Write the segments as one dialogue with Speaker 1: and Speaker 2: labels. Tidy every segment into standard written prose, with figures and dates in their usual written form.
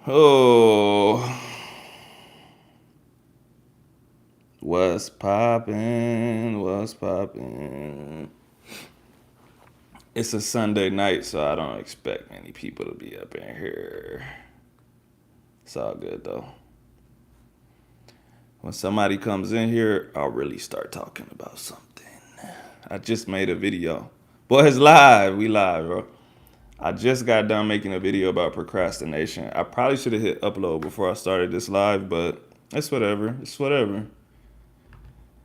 Speaker 1: Oh, what's poppin'? What's poppin'? It's a Sunday night, so I don't expect many people to be up in here. It's all good though. When somebody comes in here, I'll really start talking about something. I just made a video. Boy, it's live. We live, bro. I just got done making a video about procrastination. I probably should have hit upload before I started this live, but it's whatever. It's whatever.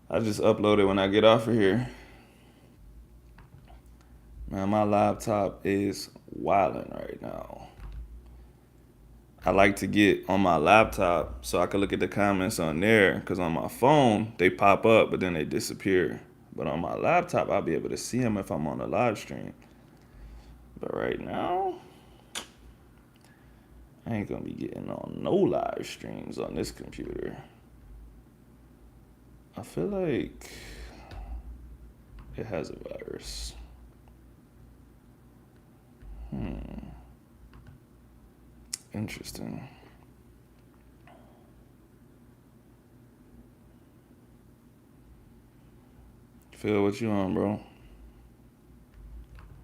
Speaker 1: I just upload it when I get off of here. Man, my laptop is wilding right now. I like to get on my laptop so I can look at the comments on there, because on my phone, they pop up, but then they disappear. But on my laptop, I'll be able to see them if I'm on a live stream. But right now, I ain't gonna be getting on no live streams on this computer. I feel like it has a virus. Interesting. Phil, what you on, bro?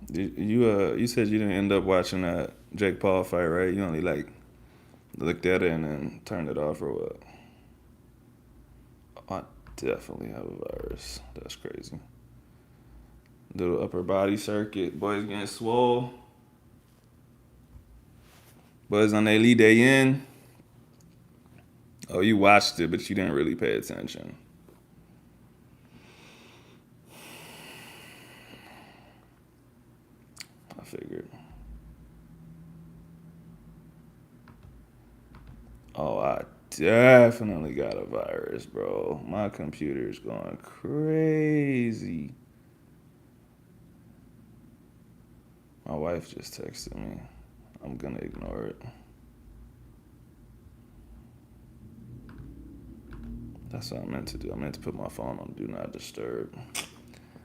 Speaker 1: You said you didn't end up watching that Jake Paul fight, right? You only like looked at it and then turned it off, or what? I definitely have a virus. That's crazy. Little upper body circuit. Boys getting swole. Boys on their lead day in. Oh, you watched it, but you didn't really pay attention. I figured. Oh, I definitely got a virus, bro. My computer's going crazy. My wife just texted me. I'm gonna ignore it. That's what I meant to do. I meant to put my phone on Do Not Disturb.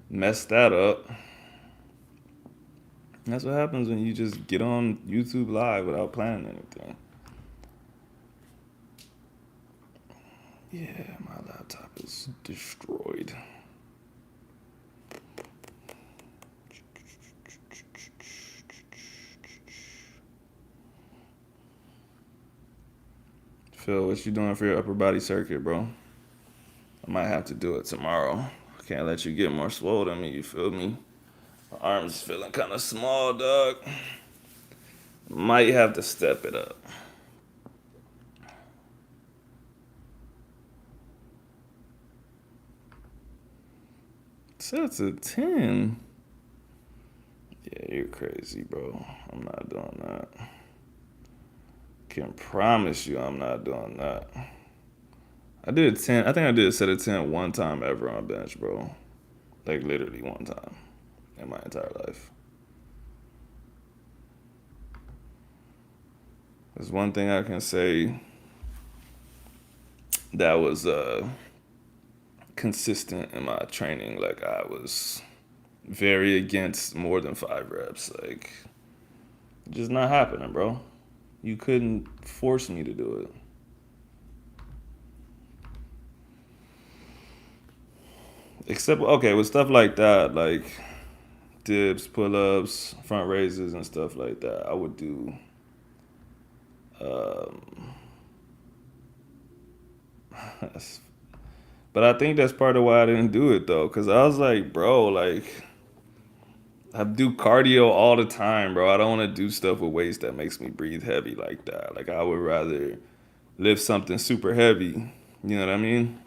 Speaker 1: Messed that up. That's what happens when you just get on YouTube Live without planning anything. Yeah, my laptop is destroyed. Phil, what you doing for your upper body circuit, bro? I might have to do it tomorrow. I can't let you get more swole than me, you feel me? My arm's feeling kind of small, dog. Might have to step it up. Sets a 10. Yeah, you're crazy, bro. I'm not doing that. Can promise you I'm not doing that. I did 10. I think I did a set of 10 one time ever on a bench, bro. Like literally one time in my entire life. There's one thing I can say that was consistent in my training. Like, I was very against more than 5 reps. Like, just not happening, bro. You couldn't force me to do it. Except, okay, with stuff like that, like dips, pull ups, front raises, and stuff like that, I would do. Um, but I think that's part of why I didn't do it though, because I was like, bro, like I do cardio all the time, bro. I don't want to do stuff with weights that makes me breathe heavy like that. Like, I would rather lift something super heavy. You know what I mean?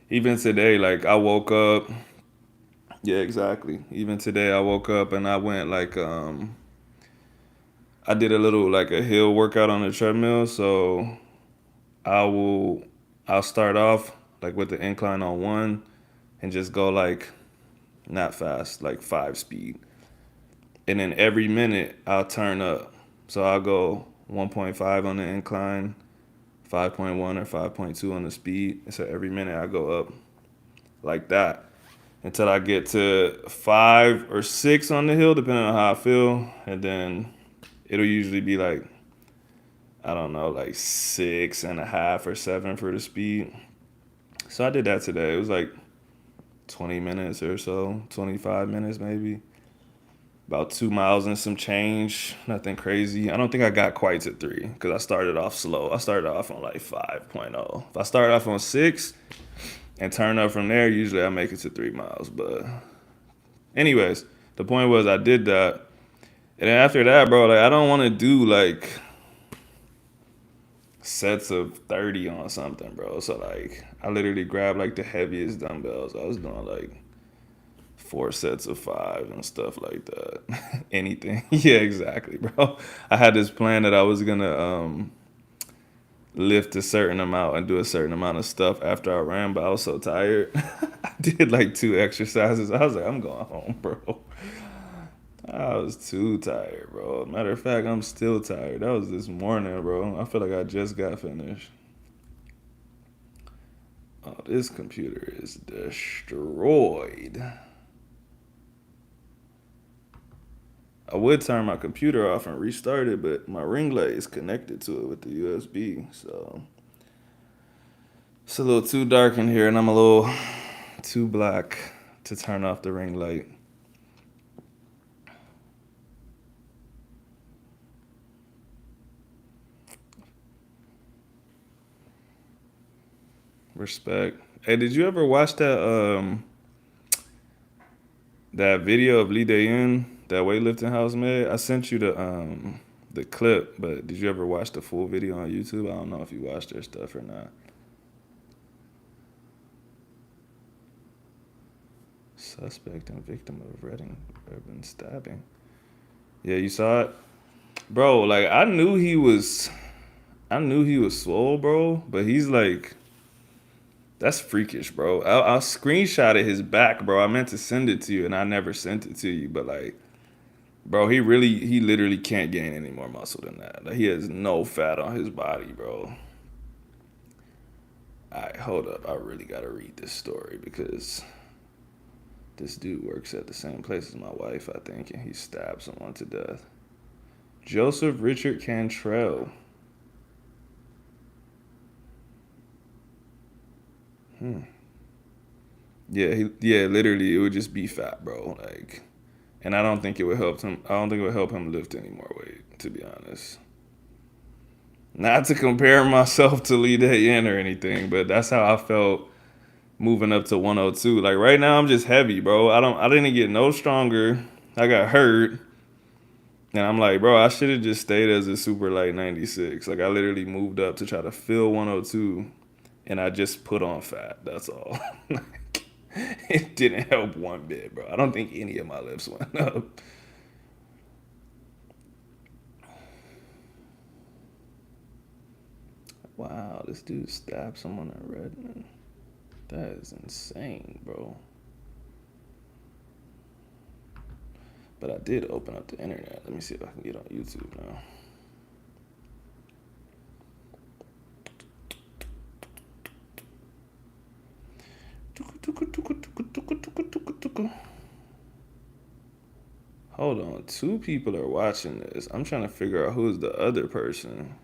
Speaker 1: Even today, like I woke up. Yeah, exactly. Even today, I woke up and I went like I did a little like a hill workout on the treadmill. So I will I'll start off like with the incline on one and just go like not fast, like 5 speed. And then every minute I'll turn up. So I'll go 1.5 on the incline, 5.1 or 5.2 on the speed. So every minute I go up like that until I get to 5 or 6 on the hill, depending on how I feel. And then it'll usually be like I don't know, like 6.5 or 7 for the speed. So I did that today. It was like 20 minutes or so, 25 minutes maybe. About 2 miles and some change. Nothing crazy. I don't think I got quite to 3 because I started off slow. I started off on like 5.0. If I started off on 6 and turn up from there, usually I make it to 3 miles. But, anyways, the point was I did that. And then after that, bro, like I don't want to do like sets of 30 on something, bro. So like I literally grabbed like the heaviest dumbbells. I was doing like 4 sets of 5 and stuff like that. Anything. Yeah, exactly, bro. I had this plan that I was gonna lift a certain amount and do a certain amount of stuff after I ran, but I was so tired. I did like 2 exercises. I was like, I'm going home, bro. I was too tired, bro. Matter of fact, I'm still tired. That was this morning, bro. I feel like I just got finished. Oh, this computer is destroyed. I would turn my computer off and restart it, but my ring light is connected to it with the USB. So it's a little too dark in here, and I'm a little too black to turn off the ring light. Respect. Hey, did you ever watch that video of Lee Dae-in, that weightlifting house made? I sent you the clip, but did you ever watch the full video on YouTube? I don't know if you watched their stuff or not. Suspect and victim of Reading urban stabbing. Yeah, you saw it, bro. Like I knew he was swole, bro. But he's like, that's freakish, bro. I screenshotted his back, bro. I meant to send it to you, and I never sent it to you. But like, bro, he literally can't gain any more muscle than that. Like, he has no fat on his body, bro. All right, hold up. I really gotta read this story because this dude works at the same place as my wife, I think, and he stabbed someone to death. Joseph Richard Cantrell. Hmm. Yeah, literally, it would just be fat, bro. Like, and I don't think it would help him. I don't think it would help him lift any more weight, to be honest. Not to compare myself to Lee Dae-in or anything, but that's how I felt moving up to 102. Like right now, I'm just heavy, bro. I didn't get no stronger. I got hurt, and I'm like, bro, I should have just stayed as a super light 96. Like I literally moved up to try to fill 102, and I just put on fat. That's all. Like, it didn't help one bit, bro. I don't think any of my lifts went up. Wow, this dude stabbed someone in Redmond. That is insane, bro. But I did open up the internet. Let me see if I can get on YouTube now. Hold on, 2 people are watching this. I'm trying to figure out who's the other person.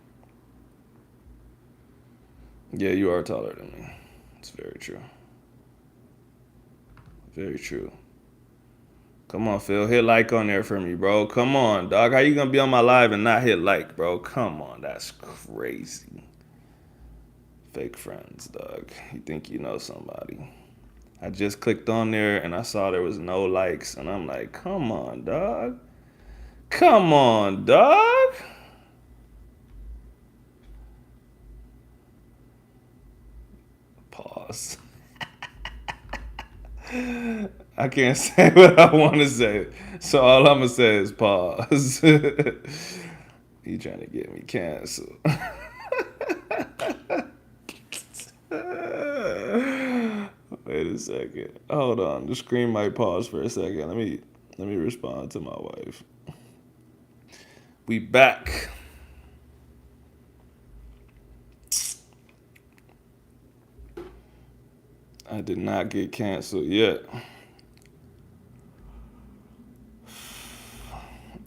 Speaker 1: Yeah, you are taller than me. It's very true. Very true. Come on, Phil. Hit like on there for me, bro. Come on, dog. How you gonna be on my live and not hit like, bro? Come on, that's crazy. Fake friends, dog. You think you know somebody. I just clicked on there and I saw there was no likes, and I'm like, come on, dog. Come on, dog. Pause. I can't say what I want to say, so all I'm gonna say is pause. He trying to get me canceled. Wait a second. Hold on. The screen might pause for a second. Let me respond to my wife. We back. I did not get canceled yet.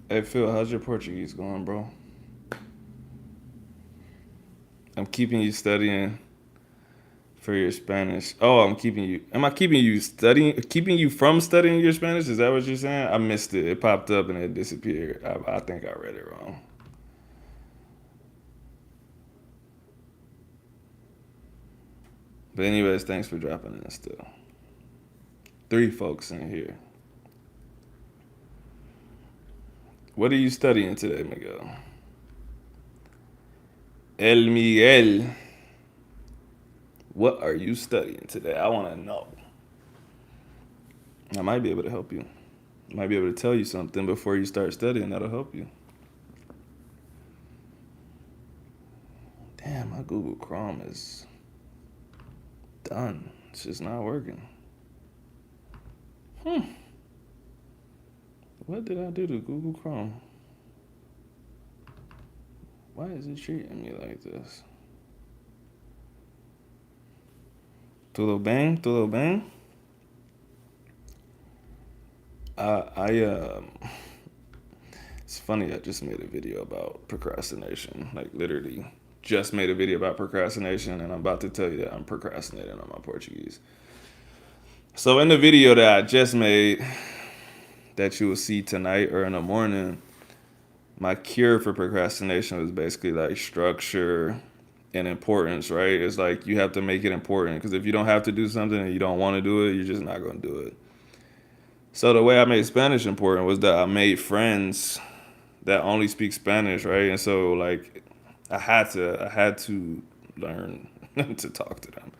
Speaker 1: Hey Phil, how's your Portuguese going, bro? I'm keeping you studying for your Spanish. Oh, I'm keeping you. Am I keeping you studying? Keeping you from studying your Spanish? Is that what you're saying? I missed it. It popped up and it disappeared. I think I read it wrong. But anyways, thanks for dropping in still. 3 folks in here. What are you studying today, Miguel? El Miguel. What are you studying today? I want to know. I might be able to help you. I might be able to tell you something before you start studying that'll help you. Damn, my Google Chrome is done. It's just not working. What did I do to Google Chrome? Why is it treating me like this? Tudo bem? Tudo bem? I it's funny. I just made a video about procrastination. Like literally, just made a video about procrastination, and I'm about to tell you that I'm procrastinating on my Portuguese. So in the video that I just made, that you will see tonight or in the morning, my cure for procrastination was basically like structure and importance, right? It's like you have to make it important because if you don't have to do something and you don't want to do it, you're just not going to do it. So the way I made Spanish important was that I made friends that only speak Spanish, right? And so like I had to learn to talk to them.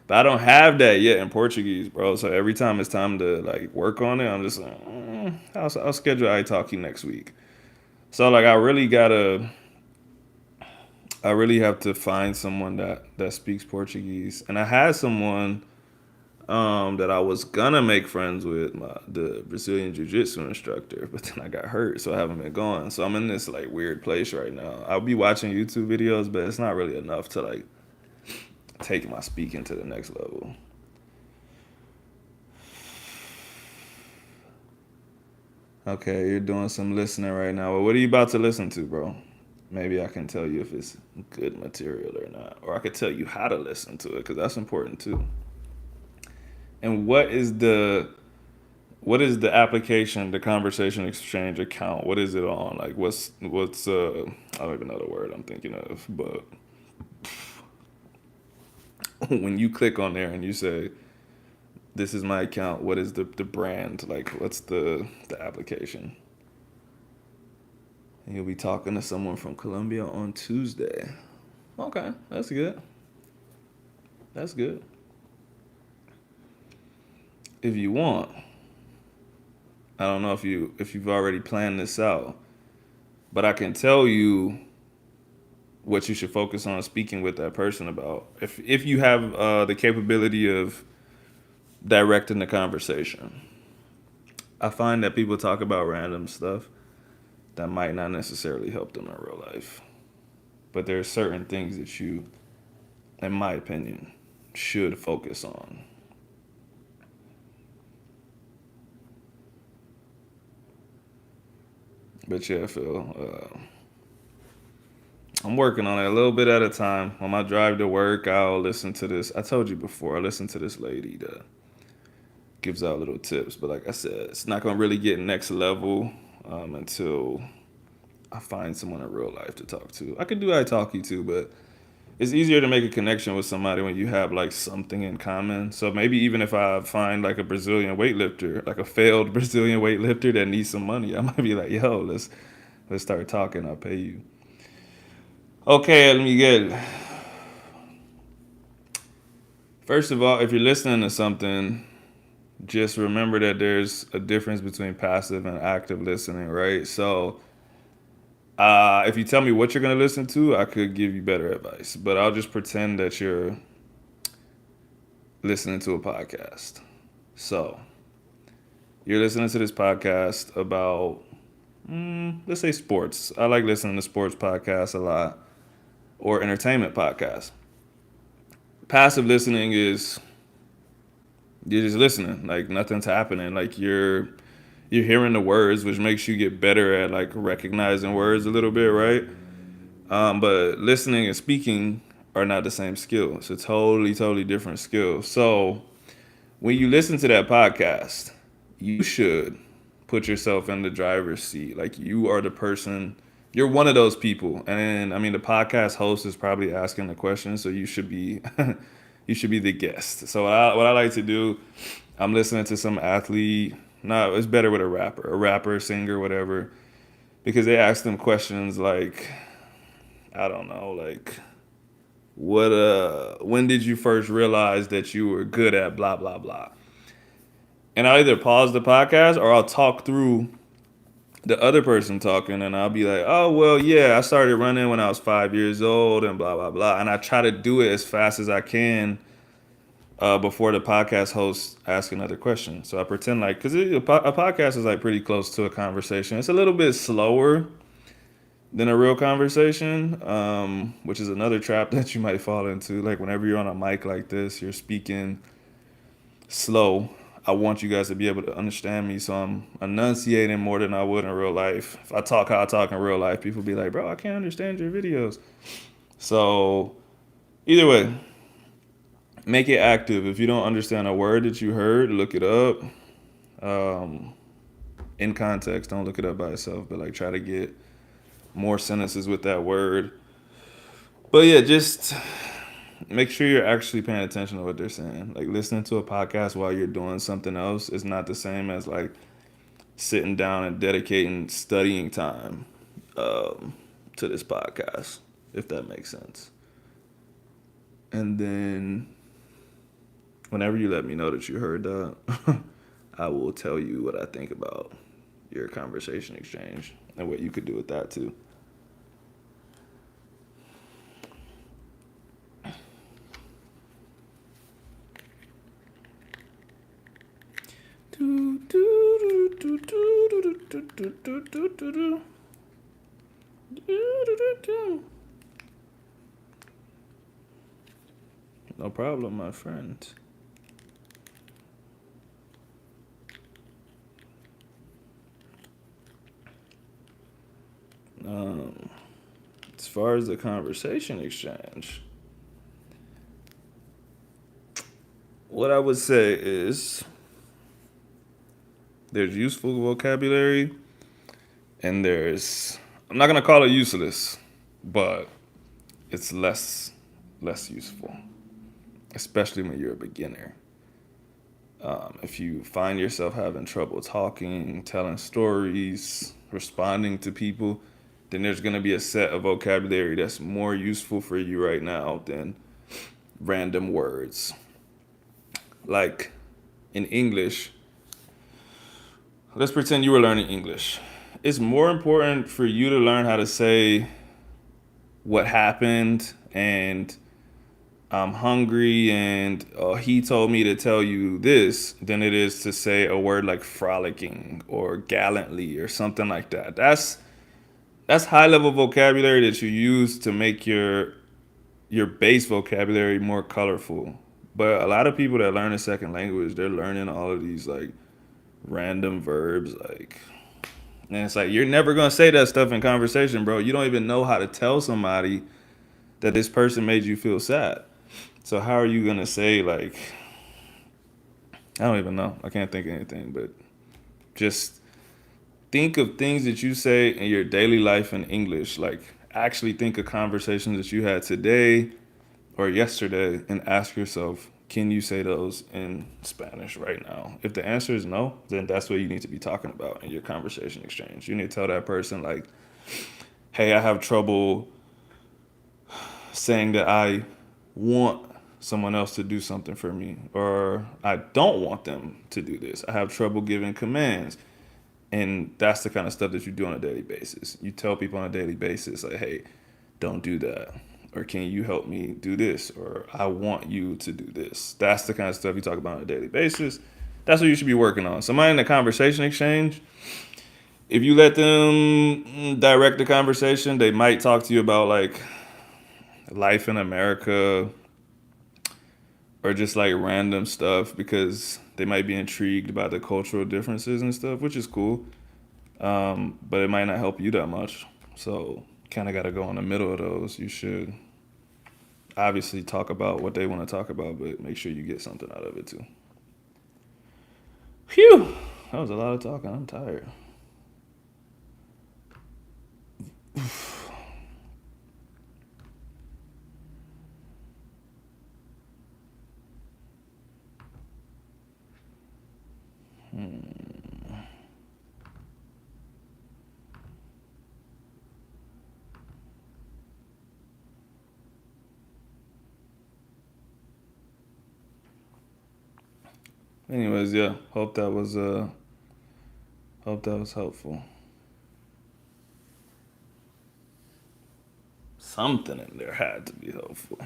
Speaker 1: But I don't have that yet in Portuguese, bro. So every time it's time to like work on it, I'm just like, I'll schedule italki next week. So like I really have to find someone that speaks Portuguese. And I had someone that I was gonna make friends with, the Brazilian jiu-jitsu instructor, but then I got hurt, so I haven't been going. So I'm in this like weird place right now. I'll be watching YouTube videos, but it's not really enough to like take my speaking to the next level. Okay, you're doing some listening right now. Well, what are you about to listen to, bro? Maybe I can tell you if it's good material or not, or I could tell you how to listen to it because that's important too. And what is the application, the conversation exchange account? What is it on? Like what's I don't even know the word I'm thinking of, but when you click on there and you say this is my account, what is the brand? Like what's the application? And you'll be talking to someone from Colombia on Tuesday. Okay, that's good. That's good. If you want, I don't know if you've already planned this out, but I can tell you what you should focus on speaking with that person about. If you have the capability of directing the conversation. I find that people talk about random stuff that might not necessarily help them in real life. But there are certain things that you, in my opinion, should focus on. But yeah, Phil, I'm working on it a little bit at a time. On my drive to work, I'll listen to this. I told you before, I listen to this lady that gives out little tips. But like I said, it's not going to really get next level until I find someone in real life to talk to. I could do italki too, but it's easier to make a connection with somebody when you have like something in common. So maybe even if I find like a Brazilian weightlifter, like a failed Brazilian weightlifter that needs some money, I might be like, yo, let's start talking. I'll pay you. Okay, El Miguel. First of all, if you're listening to something, just remember that there's a difference between passive and active listening, right? So if you tell me what you're going to listen to, I could give you better advice. But I'll just pretend that you're listening to a podcast. So you're listening to this podcast about, let's say, sports. I like listening to sports podcasts a lot, or entertainment podcasts. Passive listening is you're just listening, like nothing's happening. Like you're hearing the words, which makes you get better at like recognizing words a little bit, right? But listening and speaking are not the same skill. It's a totally different skill. So when you listen to that podcast, you should put yourself in the driver's seat. Like you are the person, you're one of those people. And I mean, the podcast host is probably asking the question, so you should be, you should be the guest. So what I like to do, I'm listening to some athlete. No, it's better with a rapper, singer, whatever, because they ask them questions like, I don't know, like when did you first realize that you were good at blah blah blah? And I'll either pause the podcast or I'll talk through the other person talking, and I'll be like, oh well, yeah, I started running when I was 5 years old and blah blah blah, and I try to do it as fast as I can before the podcast host asks another question. So I pretend like, because a podcast is like pretty close to a conversation. It's a little bit slower than a real conversation, which is another trap that you might fall into. Like whenever you're on a mic like this, you're speaking slow. I want you guys to be able to understand me, so I'm enunciating more than I would in real life. If I talk how I talk in real life, people be like, bro, I can't understand your videos. So either way, make it active. If you don't understand a word that you heard, look it up. Um, in context, don't look it up by itself, but like try to get more sentences with that word. But yeah, just make sure you're actually paying attention to what they're saying. Like listening to a podcast while you're doing something else is not the same as like sitting down and dedicating studying time to this podcast, if that makes sense. And then whenever you let me know that you heard that, I will tell you what I think about your conversation exchange and what you could do with that too. No problem, my friend. Um, as far as the conversation exchange, what I would say is there's useful vocabulary and there's, I'm not gonna call it useless, but it's less useful, especially when you're a beginner. If you find yourself having trouble talking, telling stories, responding to people, then there's going to be a set of vocabulary that's more useful for you right now than random words. Like in English, let's pretend you were learning English. It's more important for you to learn how to say what happened and I'm hungry and he told me to tell you this than it is to say a word like frolicking or gallantly or something like that. That's high level vocabulary that you use to make your base vocabulary more colorful. But a lot of people that learn a second language, they're learning all of these like random verbs like, and it's like you're never gonna say that stuff in conversation, bro. You don't even know how to tell somebody that this person made you feel sad. So how are you gonna say like, I don't even know. I can't think of anything, but just think of things that you say in your daily life in English. Like actually think of conversations that you had today or yesterday and ask yourself, can you say those in Spanish right now? If the answer is no, then that's what you need to be talking about in your conversation exchange. You need to tell that person like, hey, I have trouble saying that I want someone else to do something for me, or I don't want them to do this. I have trouble giving commands. And that's the kind of stuff that you do on a daily basis. You tell people on a daily basis, like, hey, don't do that. Or can you help me do this? Or I want you to do this. That's the kind of stuff you talk about on a daily basis. That's what you should be working on. Somebody in the conversation exchange, if you let them direct the conversation, they might talk to you about like life in America or just like random stuff because they might be intrigued by the cultural differences and stuff, which is cool. But it might not help you that much. So kind of got to go in the middle of those. You should obviously talk about what they want to talk about, but make sure you get something out of it too. Phew, that was a lot of talking. I'm tired. Anyways, yeah, hope that was helpful. Something in there had to be helpful.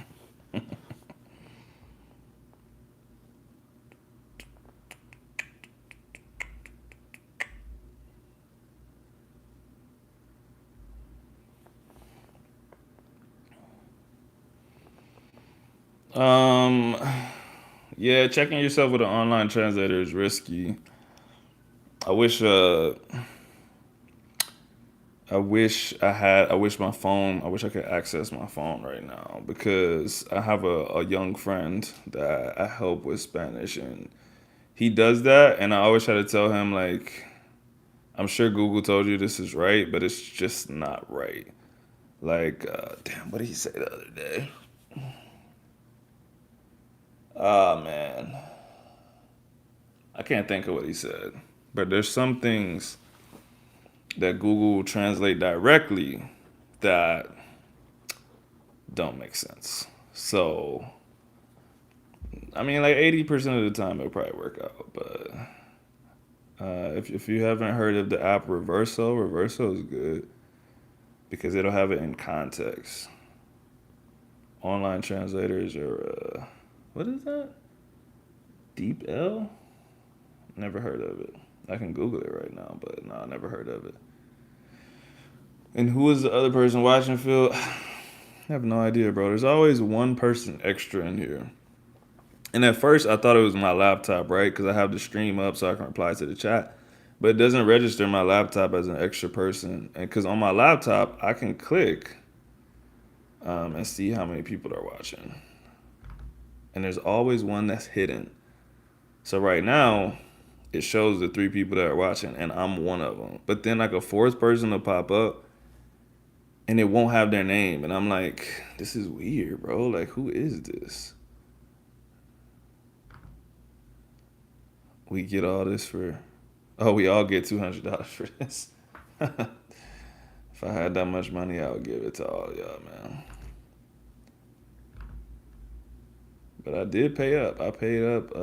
Speaker 1: Um, yeah, checking yourself with an online translator is risky. I wish I wish my phone, I wish I could access my phone right now because I have a young friend that I help with Spanish and he does that and I always try to tell him like I'm sure Google told you this is right, but it's just not right. Like damn, what did he say the other day? Oh man, I can't think of what he said. But there's some things that Google will translate directly that don't make sense. So I mean, like 80% of the time it'll probably work out. But if you haven't heard of the app Reverso is good because it'll have it in context. Online translators are what is that? Deep L? Never heard of it. I can Google it right now, but no, I never heard of it. And who is the other person watching, Phil? I have no idea, bro. There's always one person extra in here. And at first, I thought it was my laptop, right? Because I have the stream up so I can reply to the chat. But it doesn't register my laptop as an extra person. And because on my laptop, I can click and see how many people are watching. And there's always one that's hidden. So right now, it shows the three people that are watching, and I'm one of them. But then, like, a fourth person will pop up, and it won't have their name. And I'm like, this is weird, bro. Like, who is this? We get all this for. Oh, we all get $200 for this. If I had that much money, I would give it to all y'all, man. But I did pay up. I paid up.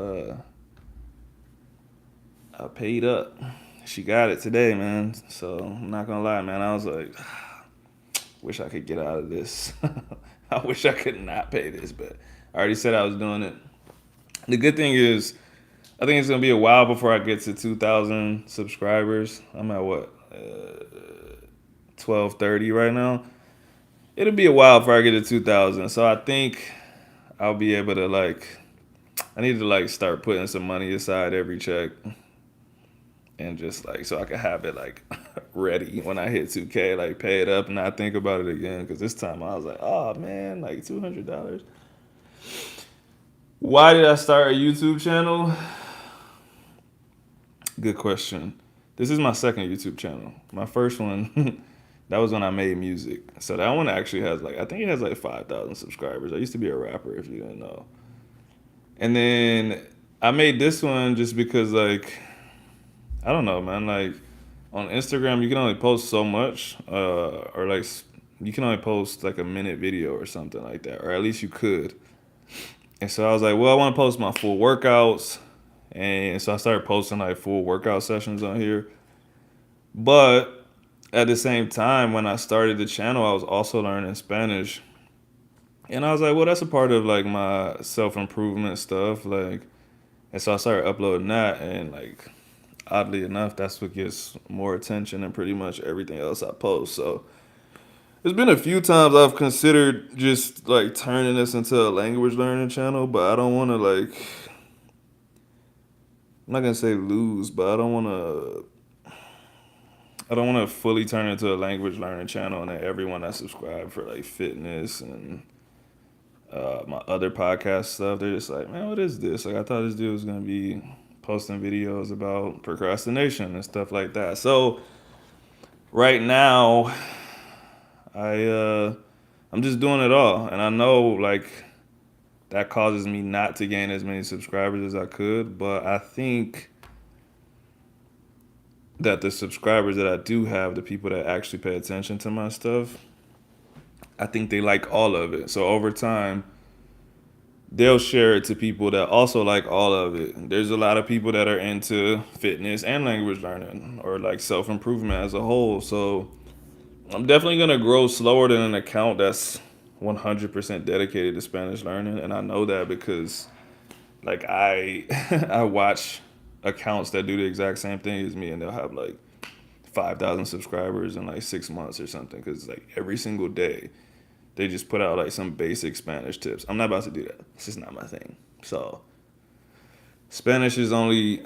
Speaker 1: I paid up. She got it today, man. So I'm not gonna lie, man. I was like, wish I could get out of this. I wish I could not pay this, but I already said I was doing it. The good thing is, I think it's gonna be a while before I get to 2,000 subscribers. I'm at what, 1230 right now. It'll be a while before I get to 2,000. So I think I'll be able to like. I need to like start putting some money aside every check, and just like so I can have it like ready when I hit 2K, like pay it up and not think about it again. Because this time I was like, oh man, like $200. Why did I start a YouTube channel? Good question. This is my second YouTube channel. My first one, that was when I made music. So that one actually has like, I think it has like 5,000 subscribers. I used to be a rapper if you didn't know. And then I made this one just because like, I don't know, man. Like on Instagram, you can only post so much, or like you can only post like a minute video or something like that, or at least you could. And so I was like, well, I want to post my full workouts. And so I started posting like full workout sessions on here. But at the same time, when I started the channel, I was also learning Spanish. And I was like, well, that's a part of like my self improvement stuff. Like, and so I started uploading that. And like, oddly enough, that's what gets more attention than pretty much everything else I post. So there's been a few times I've considered just like turning this into a language learning channel, but I don't want to like I'm not gonna say lose, but I don't want to fully turn it into a language learning channel and then everyone that subscribed for like fitness and my other podcast stuff, they're just like, man, what is this? Like, I thought this dude was gonna be posting videos about procrastination and stuff like that. So right now, I I'm just doing it all, and I know like that causes me not to gain as many subscribers as I could, but I think that the subscribers that I do have, the people that actually pay attention to my stuff, I think they like all of it. So over time, they'll share it to people that also like all of it. There's a lot of people that are into fitness and language learning or like self improvement as a whole. So I'm definitely gonna grow slower than an account that's 100% dedicated to Spanish learning, and I know that because like I I watch accounts that do the exact same thing as me, and they'll have like 5,000 subscribers in like 6 months or something. Because like every single day they just put out like some basic Spanish tips. I'm not about to do that. It's just not my thing. So Spanish is only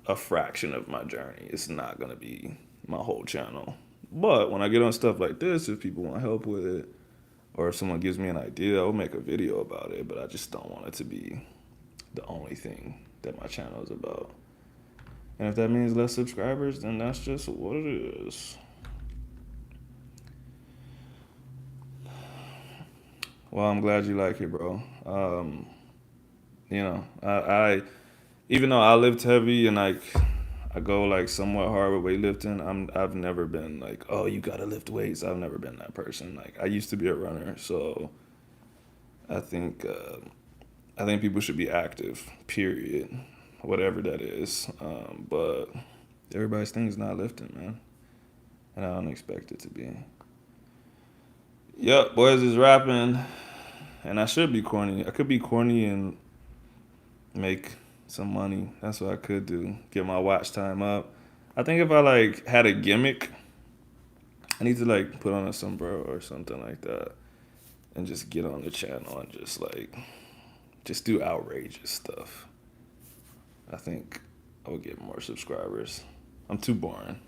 Speaker 1: a fraction of my journey. It's not gonna be my whole channel. But when I get on stuff like this, if people want help with it, or if someone gives me an idea, I'll make a video about it. But I just don't want it to be the only thing that my channel is about. And if that means less subscribers, then that's just what it is. Well, I'm glad you like it, bro. I even though I lift heavy and like I go like somewhat hard with weightlifting, I've never been like, oh, you gotta lift weights. I've never been that person. Like I used to be a runner, so I think uh, I think people should be active. Period. Whatever that is. But everybody's thing is not lifting, man, and I don't expect it to be. Yep, boys is rapping, and I should be corny. I could be corny and make some money. That's what I could do. Get my watch time up. I think if I like had a gimmick, I need to like put on a sombrero or something like that and just get on the channel and just do outrageous stuff. I think I would get more subscribers. I'm too boring.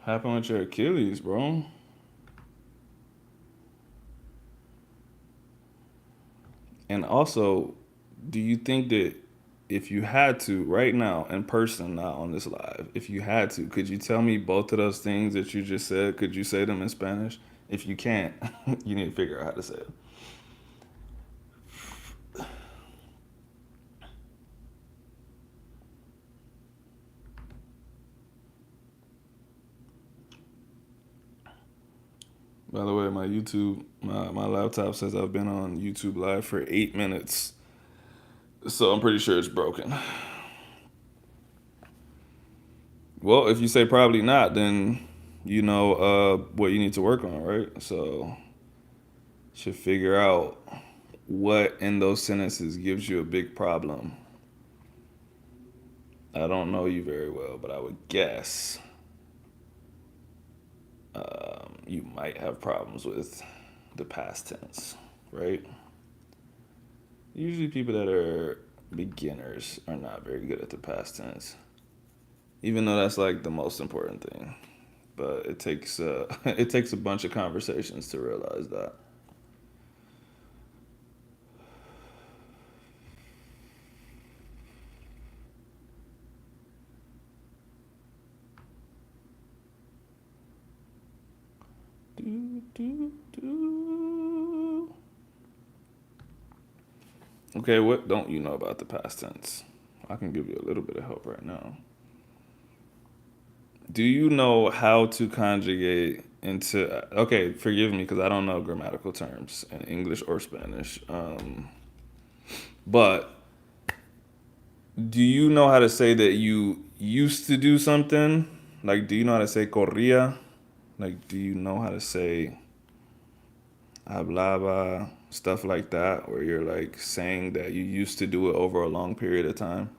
Speaker 1: Happened with your Achilles, bro? And also, do you think that if you had to right now in person, not on this live, if you had to, could you tell me both of those things that you just said? Could you say them in Spanish? If you can't, you need to figure out how to say it. By the way, my laptop says I've been on YouTube Live for 8 minutes, so I'm pretty sure it's broken. Well, if you say probably not, then you know what you need to work on, right? So should figure out what in those sentences gives you a big problem. I don't know you very well, but I would guess you might have problems with the past tense, right? Usually, people that are beginners are not very good at the past tense, even though that's like the most important thing. But it takes it takes a bunch of conversations to realize that. Do, do, do. Okay, what don't you know about the past tense? I can give you a little bit of help right now. Do you know how to conjugate into? Okay, forgive me because I don't know grammatical terms in English or Spanish. But do you know how to say that you used to do something? Like, do you know how to say corría? Like, do you know how to say hablaba, stuff like that, where you're like saying that you used to do it over a long period of time?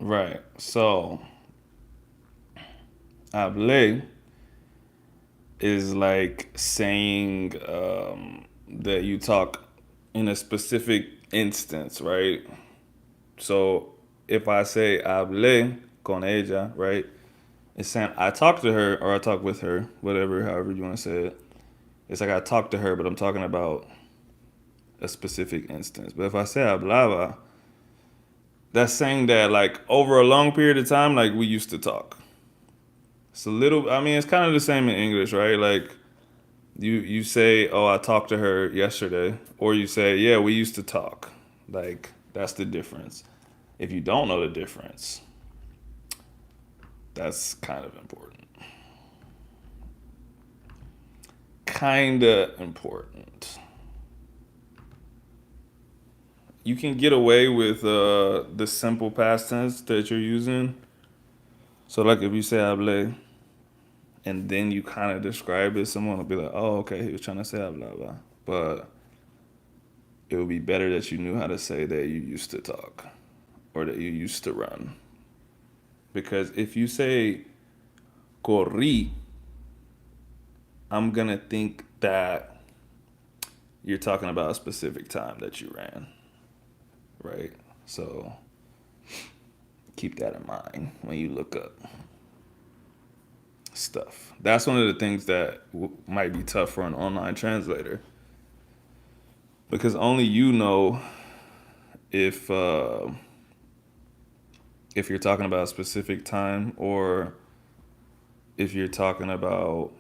Speaker 1: Right. So, hable is like saying that you talk in a specific instance, right? So, if I say hablé con ella, right? It's saying I talked to her or I talked with her, whatever, however you want to say it. It's like I talked to her, but I'm talking about a specific instance. But if I say hablaba, that's saying that like over a long period of time, like we used to talk. It's a little. I mean, it's kind of the same in English, right? Like you say, "Oh, I talked to her yesterday," or you say, "Yeah, we used to talk." Like that's the difference. If you don't know the difference, that's kind of important. Kinda important. You can get away with the simple past tense that you're using. So, like if you say "hablé," and then you kind of describe it, someone will be like, "Oh, okay, he was trying to say blah blah." But it would be better that you knew how to say that you used to talk or that you used to run. Because if you say corri, I'm gonna think that you're talking about a specific time that you ran, right? So keep that in mind when you look up stuff. That's one of the things that might be tough for an online translator because only you know if uh, if you're talking about a specific time or if you're talking about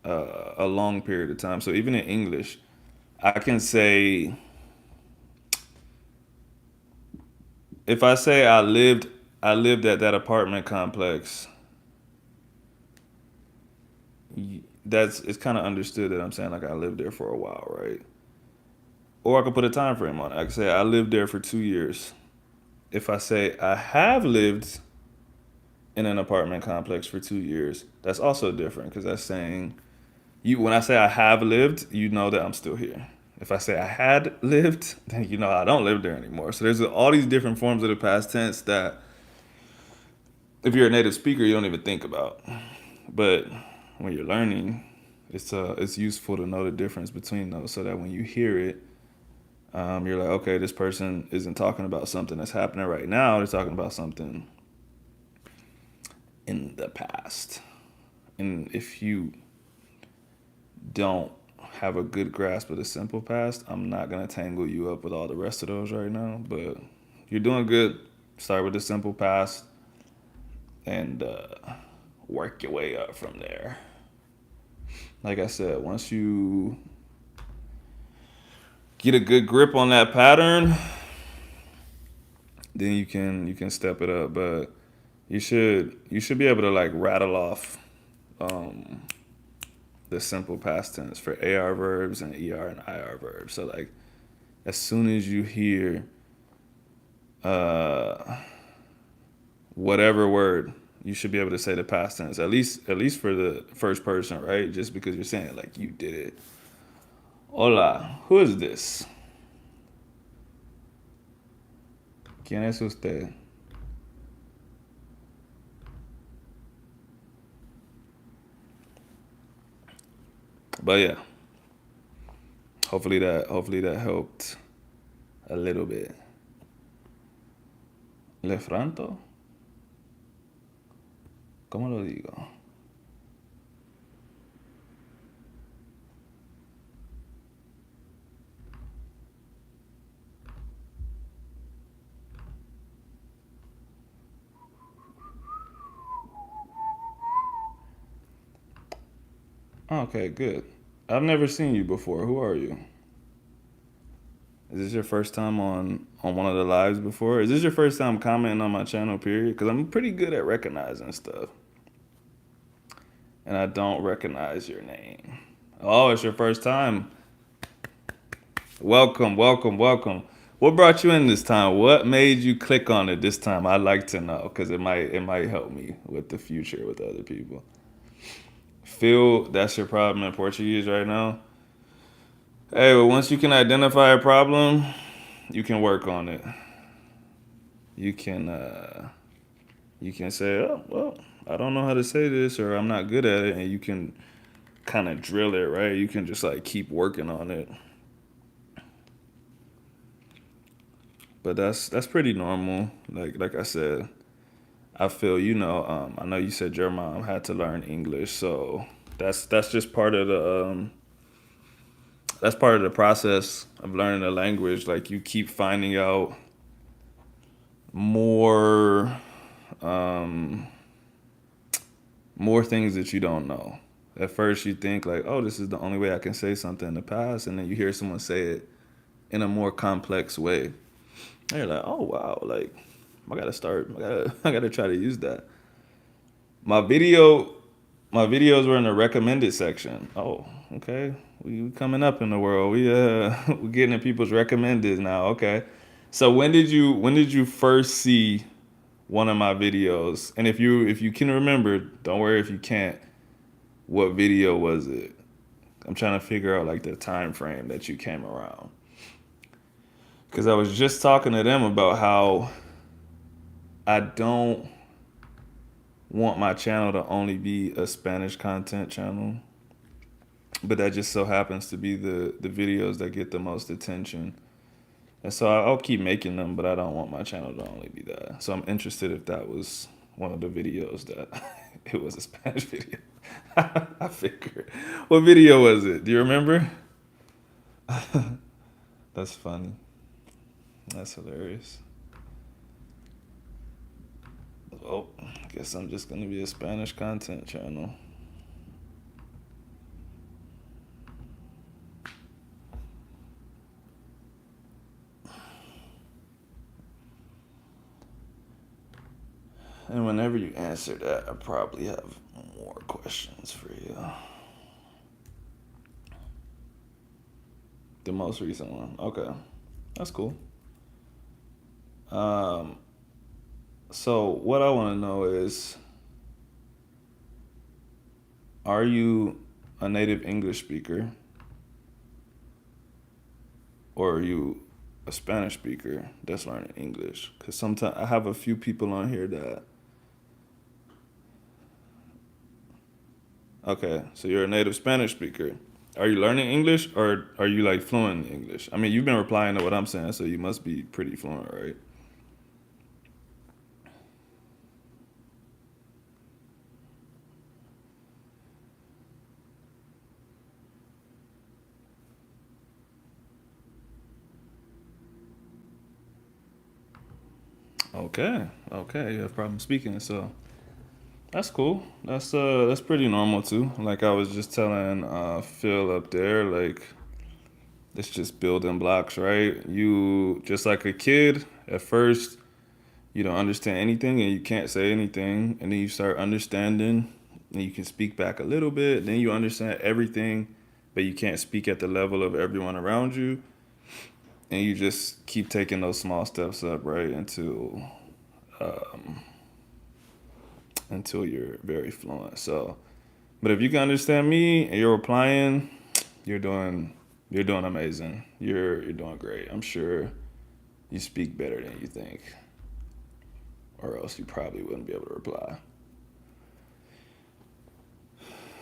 Speaker 1: a long period of time. So even in English, I can say if I say I lived at that apartment complex. That's it's kind of understood that I'm saying like I lived there for a while, right? Or I could put a time frame on it. I could say I lived there for 2 years. If I say I have lived in an apartment complex for 2 years, that's also different because that's saying you. When I say I have lived, you know that I'm still here. If I say I had lived, then you know I don't live there anymore. So there's all these different forms of the past tense that if you're a native speaker, you don't even think about. But when you're learning, it's useful to know the difference between those, so that when you hear it, you're like, okay, this person isn't talking about something that's happening right now. They're talking about something in the past. And if you don't have a good grasp of the simple past, I'm not gonna tangle you up with all the rest of those right now. But you're doing good. Start with the simple past and work your way up from there. Like I said, once you get a good grip on that pattern, then you can step it up. But you should be able to like rattle off um, the simple past tense for AR verbs and ER and IR verbs. So like as soon as you hear uh, whatever word, you should be able to say the past tense. At least for the first person, right? Just because you're saying it like you did it. Hola, who is this? ¿Quién es usted? But yeah, hopefully that helped a little bit. Lefranto, ¿cómo lo digo? Okay, good. I've never seen you before. Who are you? Is this your first time on one of the lives before? Is this your first time commenting on my channel? Period. Because I'm pretty good at recognizing stuff, and I don't recognize your name. Oh, it's your first time. Welcome, welcome, welcome. What brought you in this time? What made you click on it this time? I'd like to know because it might help me with the future with other people. Feel that's your problem in Portuguese right now. Hey, well, once you can identify a problem, you can work on it. You can You can say, oh, well, I don't know how to say this, or I'm not good at it, and you can kind of drill it, right? You can just like keep working on it. But that's pretty normal. Like I said, I feel I know you said your mom had to learn English, so that's just part of the that's part of the process of learning a language. Like you keep finding out more um, more things that you don't know. At first, you think like, "Oh, this is the only way I can say something in the past," and then you hear someone say it in a more complex way. And you're like, "Oh wow!" Like, I gotta start. I gotta try to use that. My video, my videos were in the recommended section. Oh, okay. We coming up in the world. We getting in people's recommended now. Okay. So when did you first see one of my videos? And if you can remember, don't worry if you can't. What video was it? I'm trying to figure out like the time frame that you came around. Because I was just talking to them about how I don't want my channel to only be a Spanish content channel, but that just so happens to be the videos that get the most attention. And so I'll keep making them, but I don't want my channel to only be that. So I'm interested if that was one of the videos that it was a Spanish video. I figured. What video was it? Do you remember? That's funny. That's hilarious. Oh, I guess I'm just gonna be a Spanish content channel. And whenever you answer that, I probably have more questions for you. The most recent one. Okay. That's cool. Um, so what I want to know is, are you a native English speaker or are you a Spanish speaker that's learning English? Because sometimes I have a few people on here that, okay, so you're a native Spanish speaker. Are you learning English or are you like fluent in English? I mean, you've been replying to what I'm saying, so you must be pretty fluent, right? Okay, okay, you have problem speaking, so that's cool. That's pretty normal too. Like I was just telling Phil up there, like it's just building blocks, right? You just like a kid, at first you don't understand anything and you can't say anything, and then you start understanding and you can speak back a little bit, then you understand everything, but you can't speak at the level of everyone around you, and you just keep taking those small steps up, right, until you're very fluent. So, but if you can understand me and you're replying, you're doing you're doing amazing. You're doing great. I'm sure you speak better than you think, or else you probably wouldn't be able to reply.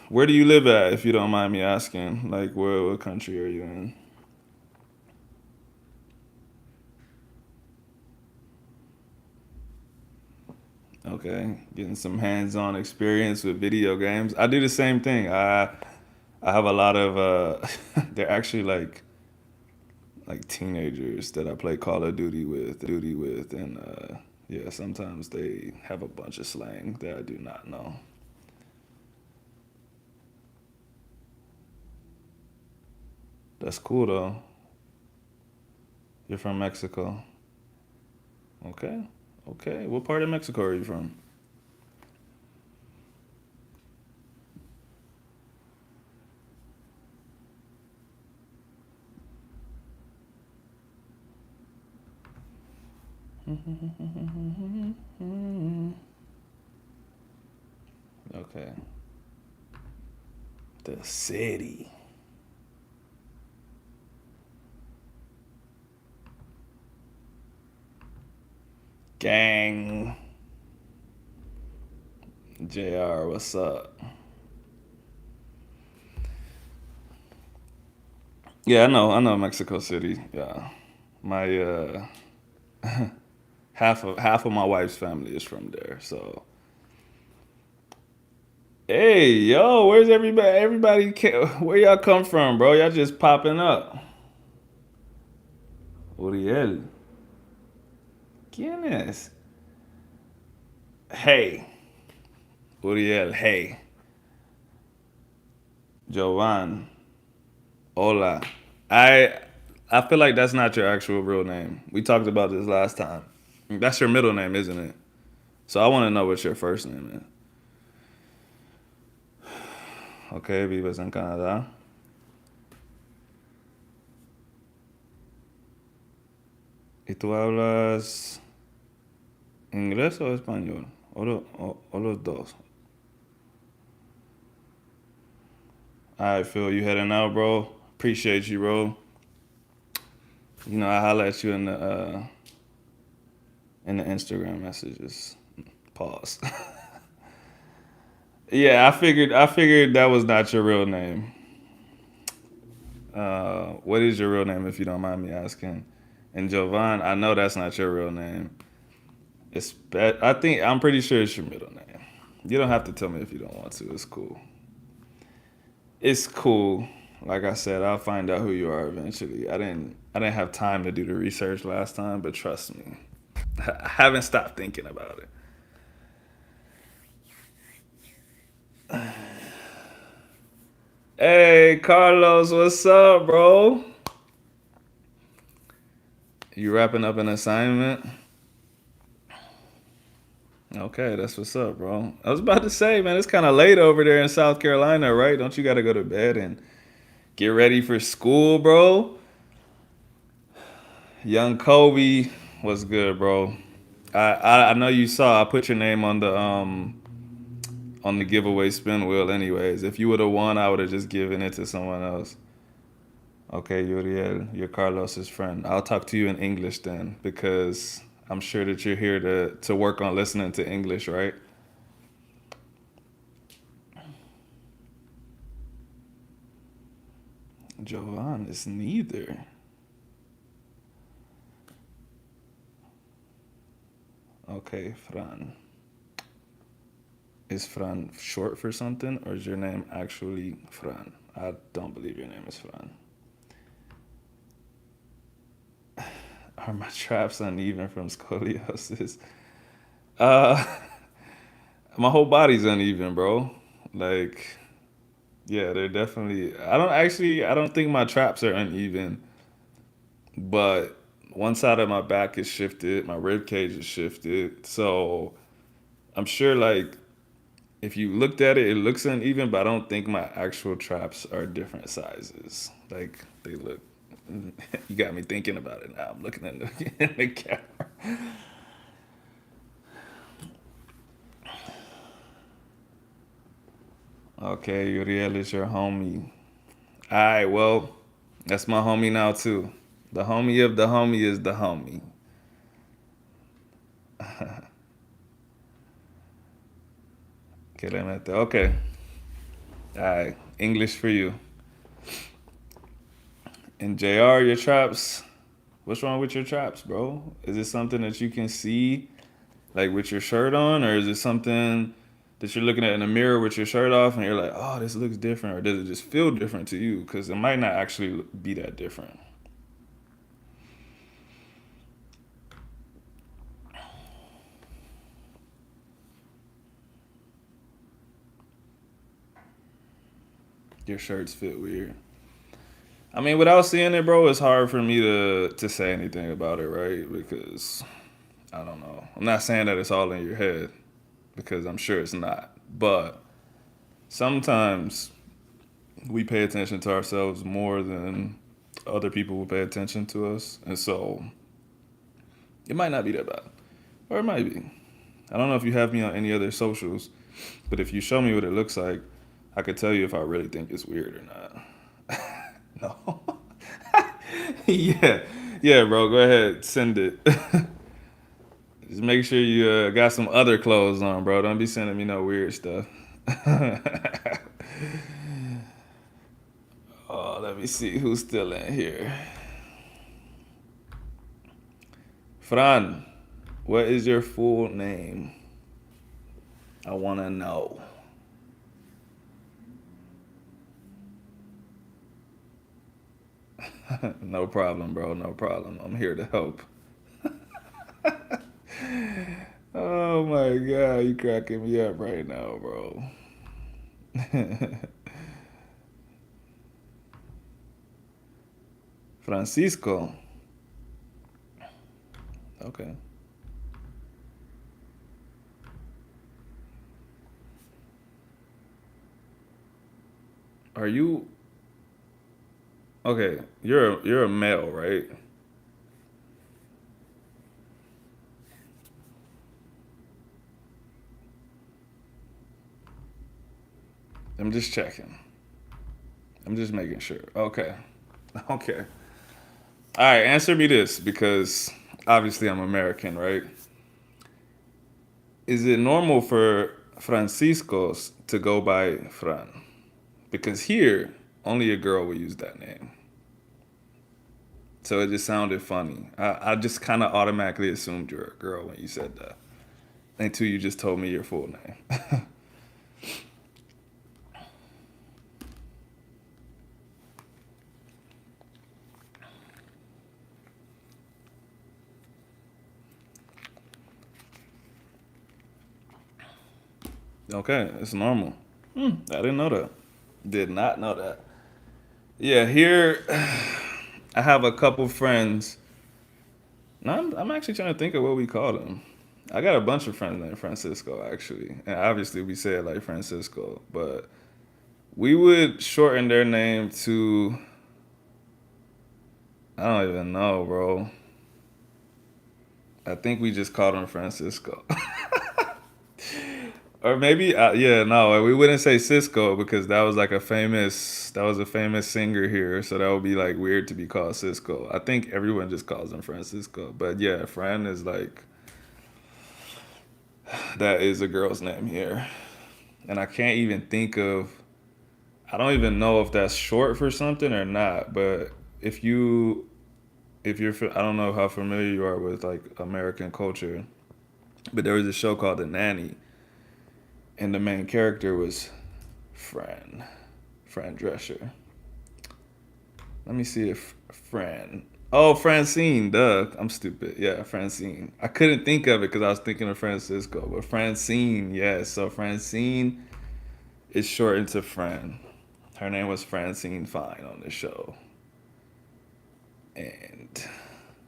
Speaker 1: Where do you live at, if you don't mind me asking? Like, what country are you in? Okay, getting some hands-on experience with video games. I do the same thing. I have a lot of they're actually like teenagers that I play Call of Duty with, and yeah, sometimes they have a bunch of slang that I do not know. That's cool though. You're from Mexico. Okay. Okay. What part of Mexico are you from? Okay. The city. Gang. JR, what's up? Yeah, I know Mexico City. Yeah, my half of my wife's family is from there. So, hey, yo, where's everybody? Where y'all come from, bro? Y'all just popping up. Uriel, ¿quién es? Hey, Uriel. Hey, Jovan. Hola. I I feel like that's not your actual real name. We talked about this last time. That's your middle name, isn't it? So I want to know what your first name is. Okay, vives en Canadá. ¿Y tú hablas inglés o español? O los dos. All right, Phil, you heading out, bro? Appreciate you, bro. You know, I holla at you in the Instagram messages. Pause. Yeah, I figured that was not your real name. What is your real name, if you don't mind me asking? And Jovan, I know that's not your real name. I'm pretty sure it's your middle name. You don't have to tell me if you don't want to. It's cool. It's cool. Like I said, I'll find out who you are eventually. I didn't have time to do the research last time, but trust me, I haven't stopped thinking about it. Hey, Carlos, what's up, bro? You wrapping up an assignment? Okay, that's what's up, bro. I was about to say, man, it's kind of late over there in South Carolina, right? Don't you got to go to bed and get ready for school, bro? Young Kobe, what's good, bro? I know you saw I put your name on the giveaway spin wheel. Anyways, if you would have won, I would have just given it to someone else. Okay, Uriel, you're Carlos's friend. I'll talk to you in English then, because I'm sure that you're here to work on listening to English, right? Jovan is neither. Okay, Fran. Is Fran short for something, or is your name actually Fran? I don't believe your name is Fran. Are my traps uneven from scoliosis? Uh, my whole body's uneven, bro. Like, yeah, they're definitely. I don't think my traps are uneven, but one side of my back is shifted, my rib cage is shifted. So I'm sure, like, if you looked at it, it looks uneven, but I don't think my actual traps are different sizes. Like, they look. You got me thinking about it now. I'm looking at in the camera. Okay, Uriel is your homie. All right, well, that's my homie now too. The homie of the homie is the homie. Que le mete. Okay. All right. English for you. And JR, your traps. What's wrong with your traps, bro? Is it something that you can see, like with your shirt on, or is it something that you're looking at in the mirror with your shirt off and you're like, oh, this looks different, or does it just feel different to you? Because it might not actually be that different. Your shirts fit weird. I mean, without seeing it, bro, it's hard for me to say anything about it, right? Because I don't know. I'm not saying that it's all in your head because I'm sure it's not. But sometimes we pay attention to ourselves more than other people will pay attention to us. And so it might not be that bad. Or it might be. I don't know if you have me on any other socials, but if you show me what it looks like, I could tell you if I really think it's weird or not. No. Yeah. Yeah, bro. Go ahead. Send it. Just make sure you got some other clothes on, bro. Don't be sending me no weird stuff. Oh, let me see who's still in here. Fran, what is your full name? I want to know. No problem, bro. No problem. I'm here to help. Oh my god, you cracking me up right now, bro. Francisco. Okay. Are you okay? You're a male, right? I'm just checking. I'm just making sure. Okay. Okay. All right, answer me this because obviously I'm American, right? Is it normal for Franciscos to go by Fran? Because here, only a girl would use that name. So it just sounded funny. I just kind of automatically assumed you're a girl when you said that until you just told me your full name. Okay, it's normal. I didn't know that. Did not know that. Yeah, here I have a couple friends. No, I'm actually trying to think of what we call them. I got a bunch of friends named Francisco actually, and obviously we say it like Francisco, but we would shorten their name to I don't even know, bro. I think we just called him Francisco. Or maybe, yeah, no, we wouldn't say Cisco because that was a famous singer here, so that would be like weird to be called Cisco. I think everyone just calls him Francisco, but yeah, Fran is like that is a girl's name here, and I can't even think of. I don't even know if that's short for something or not, but if you if you're, I don't know how familiar you are with like American culture, but there was a show called The Nanny, and the main character was Fran, Fran Drescher. Let me see if Fran. Oh, Francine. Duh, I'm stupid. Yeah, Francine. I couldn't think of it because I was thinking of Francisco, but Francine. Yes. So Francine is shortened to Fran. Her name was Francine Fine on the show, and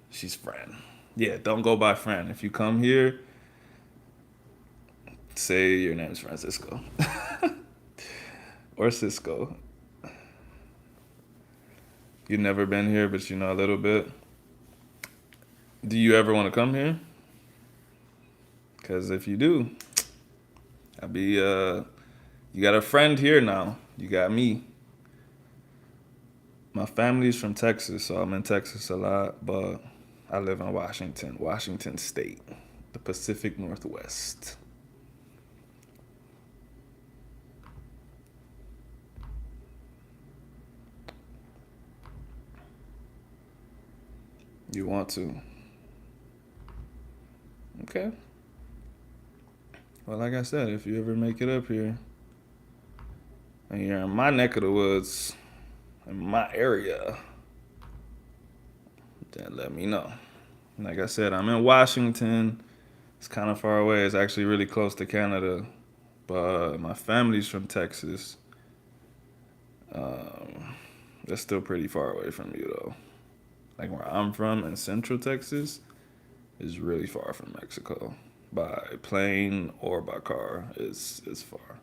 Speaker 1: she's Fran. Yeah, don't go by Fran. If you come here, say your name is Francisco or Cisco. You've never been here, but you know a little bit. Do you ever want to come here? Because if you do, I'll be you got a friend here now. You got me. My family's from Texas, so I'm in Texas a lot, but I live in Washington, Washington State, the Pacific Northwest. You want to? Okay. Well, like I said, if you ever make it up here and you're in my neck of the woods, in my area, then let me know. Like I said, I'm in Washington. It's kind of far away. It's actually really close to Canada, but my family's from Texas. Um, that's still pretty far away from you though. Like where I'm from in Central Texas is really far from Mexico. By plane or by car, it's far.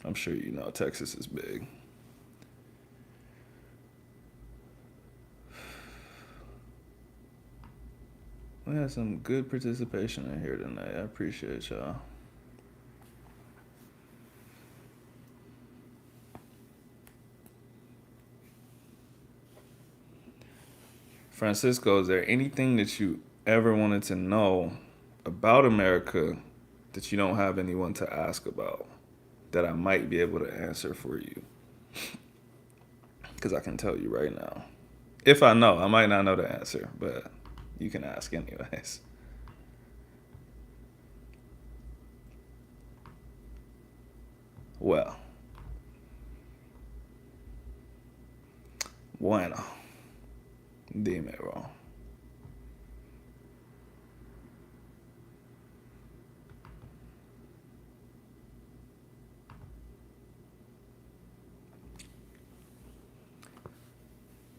Speaker 1: I'm sure you know Texas is big. We had some good participation in here tonight. I appreciate y'all. Francisco, is there anything that you ever wanted to know about America that you don't have anyone to ask about that I might be able to answer for you? Because I can tell you right now. If I know, I might not know the answer, but you can ask anyways. Well, bueno, dímelo.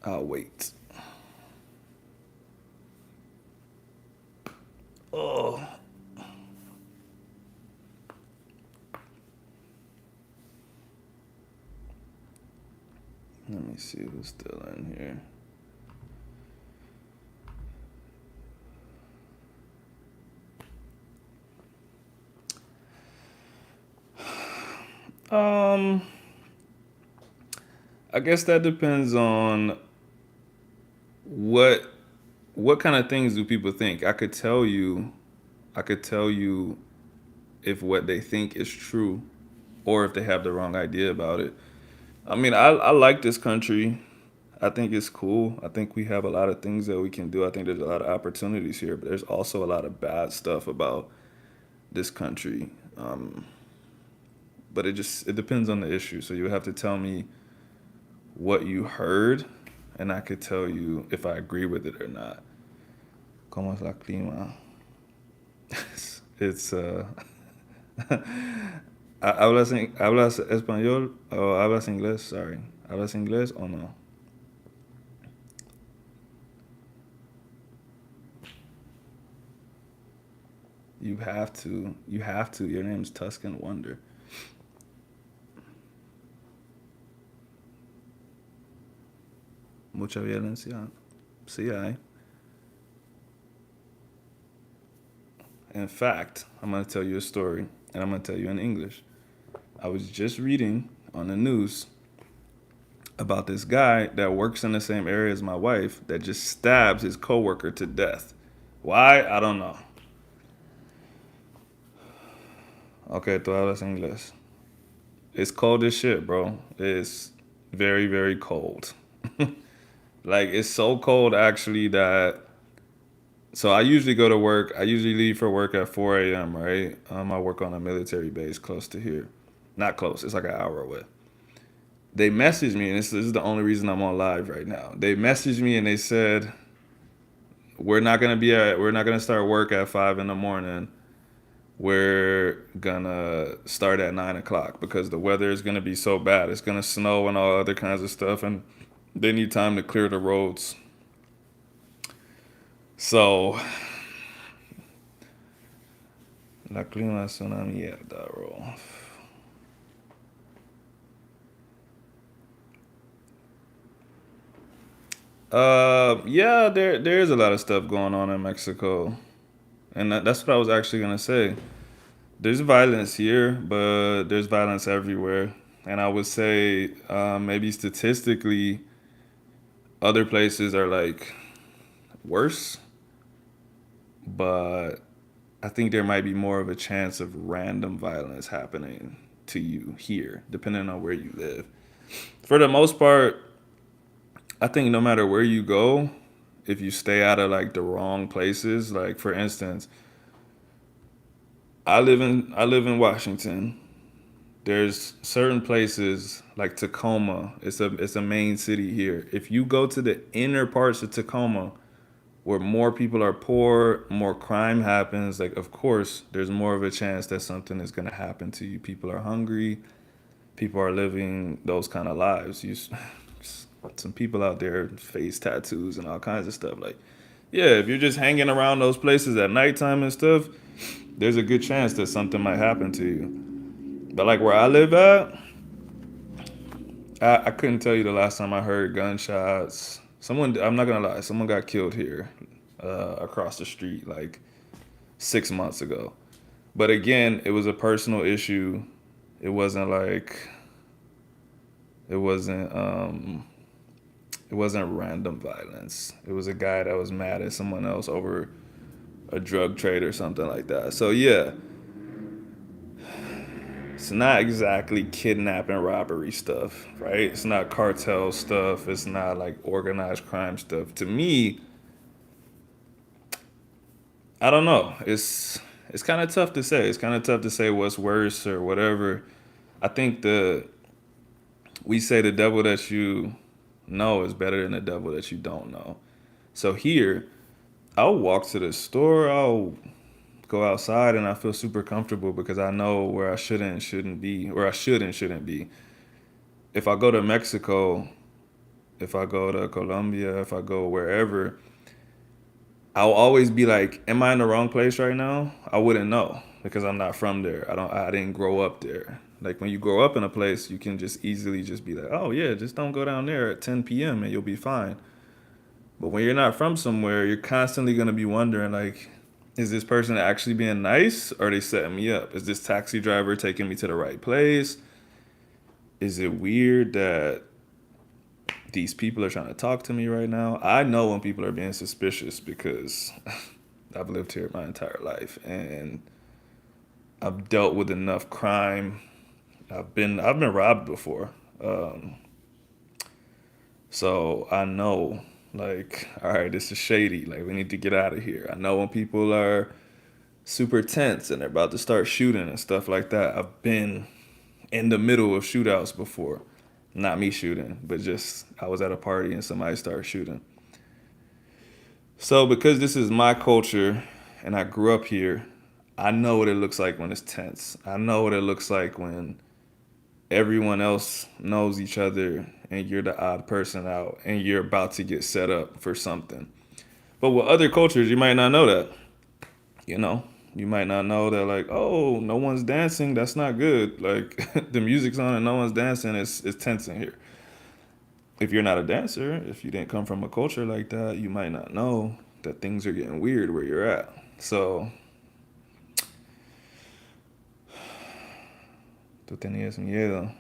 Speaker 1: I'll wait. Oh, let me see who's still in here. Um, I guess that depends on what what kind of things do people think. I could tell you if what they think is true or if they have the wrong idea about it. I mean, I like this country. I think it's cool. I think we have a lot of things that we can do. I think there's a lot of opportunities here, but there's also a lot of bad stuff about this country. But it depends on the issue. So you would have to tell me what you heard, and I could tell you if I agree with it or not. ¿Cómo es la clima? It's hablas español o hablas inglés? Sorry, hablas inglés o no? You have to. You have to. Your name's Tuscan Wonder. Mucha violencia. Sí, hay. In fact, I'm gonna tell you a story, and I'm gonna tell you in English. I was just reading on the news about this guy that works in the same area as my wife that just stabs his coworker to death. Why? I don't know. Okay, tú hablas inglés. It's cold as shit, bro. It's very, very cold. Like, it's so cold actually that. So I usually go to work. I usually leave for work at 4 a.m., right? I work on a military base close to here. Not close, it's like an hour away. They messaged me, and this is the only reason I'm on live right now. They messaged me and they said, we're not gonna start work at 5 in the morning. We're gonna start at 9 o'clock because the weather is gonna be so bad. It's gonna snow and all other kinds of stuff, and they need time to clear the roads. So la clima es una mierda, bro. Yeah, there is a lot of stuff going on in Mexico, and that's what I was actually gonna say. There's violence here, but there's violence everywhere, and I would say maybe statistically, other places are like worse, but I think there might be more of a chance of random violence happening to you here, depending on where you live. For the most part, I think no matter where you go, if you stay out of like the wrong places, like for instance, I live in Washington. There's certain places like Tacoma. It's a main city here. If you go to the inner parts of Tacoma, where more people are poor, more crime happens, like of course there's more of a chance that something is gonna happen to you. People are hungry, people are living those kind of lives. Some people out there face tattoos and all kinds of stuff. Like, yeah, if you're just hanging around those places at nighttime and stuff, there's a good chance that something might happen to you. But like where I live at, I couldn't tell you the last time I heard gunshots. I'm not gonna lie, someone got killed here, across the street like 6 months ago. But again, it was a personal issue. It wasn't like it wasn't it wasn't random violence. It was a guy that was mad at someone else over a drug trade or something like that. So yeah, it's not exactly kidnapping robbery stuff, right? It's not cartel stuff. It's not like organized crime stuff. To me, I don't know. It's kind of tough to say. It's kind of tough to say what's worse or whatever. I think we say the devil that you know is better than the devil that you don't know. So here, I'll walk to the store, I'll go outside, and I feel super comfortable because I know where I shouldn't and shouldn't be, where I should and shouldn't be. If I go to Mexico, if I go to Colombia, if I go wherever, I'll always be like, am I in the wrong place right now? I wouldn't know because I'm not from there. I didn't grow up there. Like when you grow up in a place, you can just easily just be like, oh yeah, just don't go down there at 10 p.m. and you'll be fine. But when you're not from somewhere, you're constantly gonna be wondering like, is this person actually being nice or are they setting me up? Is this taxi driver taking me to the right place? Is it weird that these people are trying to talk to me right now? I know when people are being suspicious because I've lived here my entire life and I've dealt with enough crime. I've been robbed before. Um, so I know like all right, this is shady. Like we need to get out of here. I know when people are super tense and they're about to start shooting and stuff like that. I've been in the middle of shootouts before. Not me shooting, but just I was at a party and somebody started shooting. So because this is my culture and I grew up here, I know what it looks like when it's tense. I know what it looks like when everyone else knows each other and you're the odd person out and you're about to get set up for something. But with other cultures, you might not know that. You know, you might not know that like, oh, no one's dancing. That's not good. Like the music's on and no one's dancing. It's tense in here. If you're not a dancer, if you didn't come from a culture like that, you might not know that things are getting weird where you're at. So, tú tenías miedo.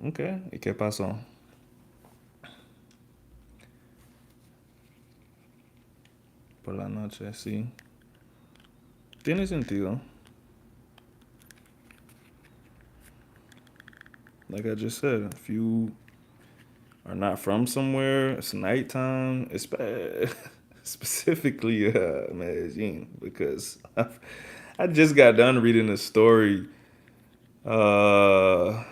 Speaker 1: Okay, ¿y qué pasó? Por la noche, sí. Tiene sentido. Like I just said, if you are not from somewhere, it's nighttime, it's bad. Specifically, Medellin, because I just got done reading a story. Uh,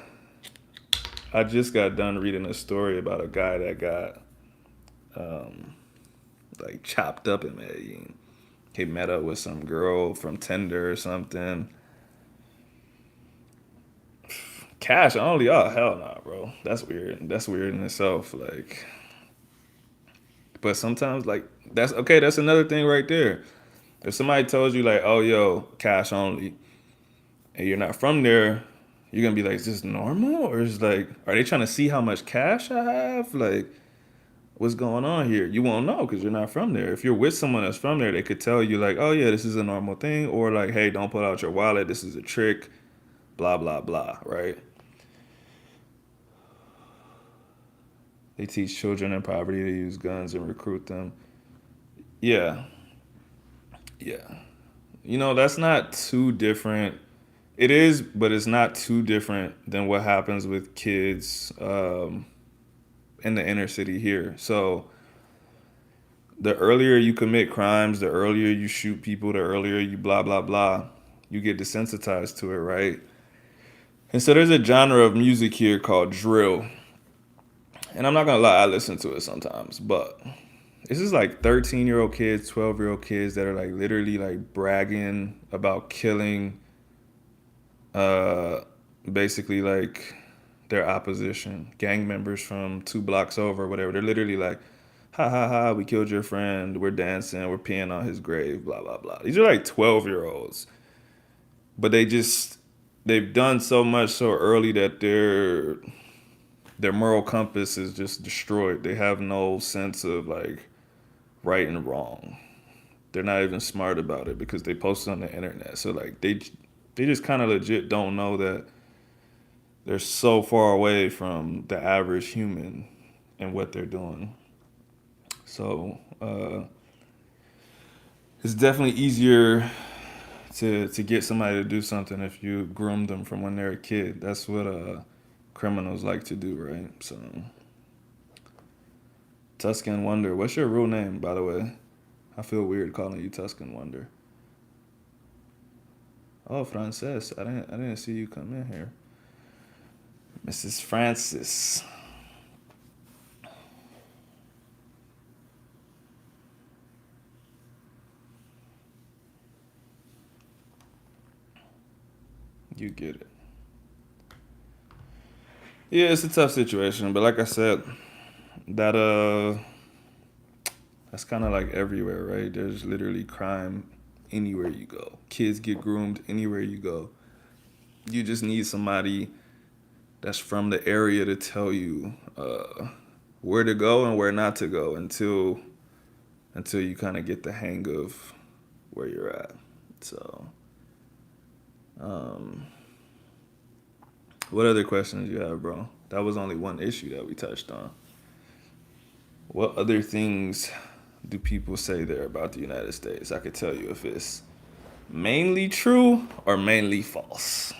Speaker 1: I just got done reading a story about a guy that got um, like chopped up in Medellin. He met up with some girl from Tinder or something. Cash only? Oh hell nah, bro. That's weird. That's weird in itself. Like, but sometimes like that's okay. That's another thing right there. If somebody tells you like, oh yo, cash only, and you're not from there, you're gonna be like, is this normal or is like, are they trying to see how much cash I have? Like, what's going on here? You won't know because you're not from there. If you're with someone that's from there, they could tell you like, oh yeah, this is a normal thing, or like, hey, don't pull out your wallet. This is a trick. Blah blah blah. Right? They teach children in poverty to use guns and recruit them. Yeah, yeah. You know, that's not too different. It is, but it's not too different than what happens with kids in the inner city here. So the earlier you commit crimes, the earlier you shoot people, the earlier you blah blah blah, you get desensitized to it, right? And so there's a genre of music here called drill. And I'm not gonna lie, I listen to it sometimes, but this is like 13-year-old kids, 12-year-old kids that are like literally like bragging about killing uh basically like their opposition, gang members from 2 blocks over, or whatever. They're literally like, ha ha ha, we killed your friend, we're dancing, we're peeing on his grave, blah blah blah. These are like 12-year-olds. But they've done so much so early that their moral compass is just destroyed. They have no sense of like right and wrong. They're not even smart about it because they post it on the internet. So like they just kind of legit don't know that they're so far away from the average human and what they're doing. So it's definitely easier to get somebody to do something if you groom them from when they're a kid. That's what criminals like to do, right? So Tuscan Wonder. What's your real name, by the way? I feel weird calling you Tuscan Wonder. Oh, Frances. I didn't see you come in here. Mrs. Francis. You get it. Yeah, it's a tough situation, but like I said, that that's kind of like everywhere, right? There's literally crime anywhere you go. Kids get groomed anywhere you go. You just need somebody that's from the area to tell you where to go and where not to go until you kind of get the hang of where you're at. So, um, what other questions you have, bro? That was only one issue that we touched on. What other things do people say there about the United States? I could tell you if it's mainly true or mainly false.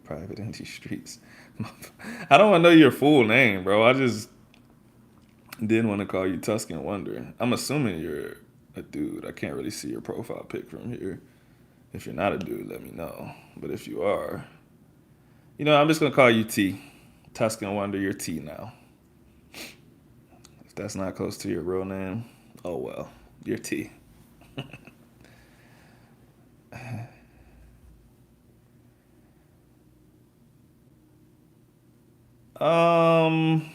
Speaker 1: Private in these streets. I don't want to know your full name, bro. I just didn't want to call you Tuscan Wonder. I'm assuming you're a dude. I can't really see your profile pic from here. If you're not a dude, let me know. But if you are, I'm just gonna call you T. Tuscan Wonder, you're T now. If that's not close to your real name, oh well, you're T. Um,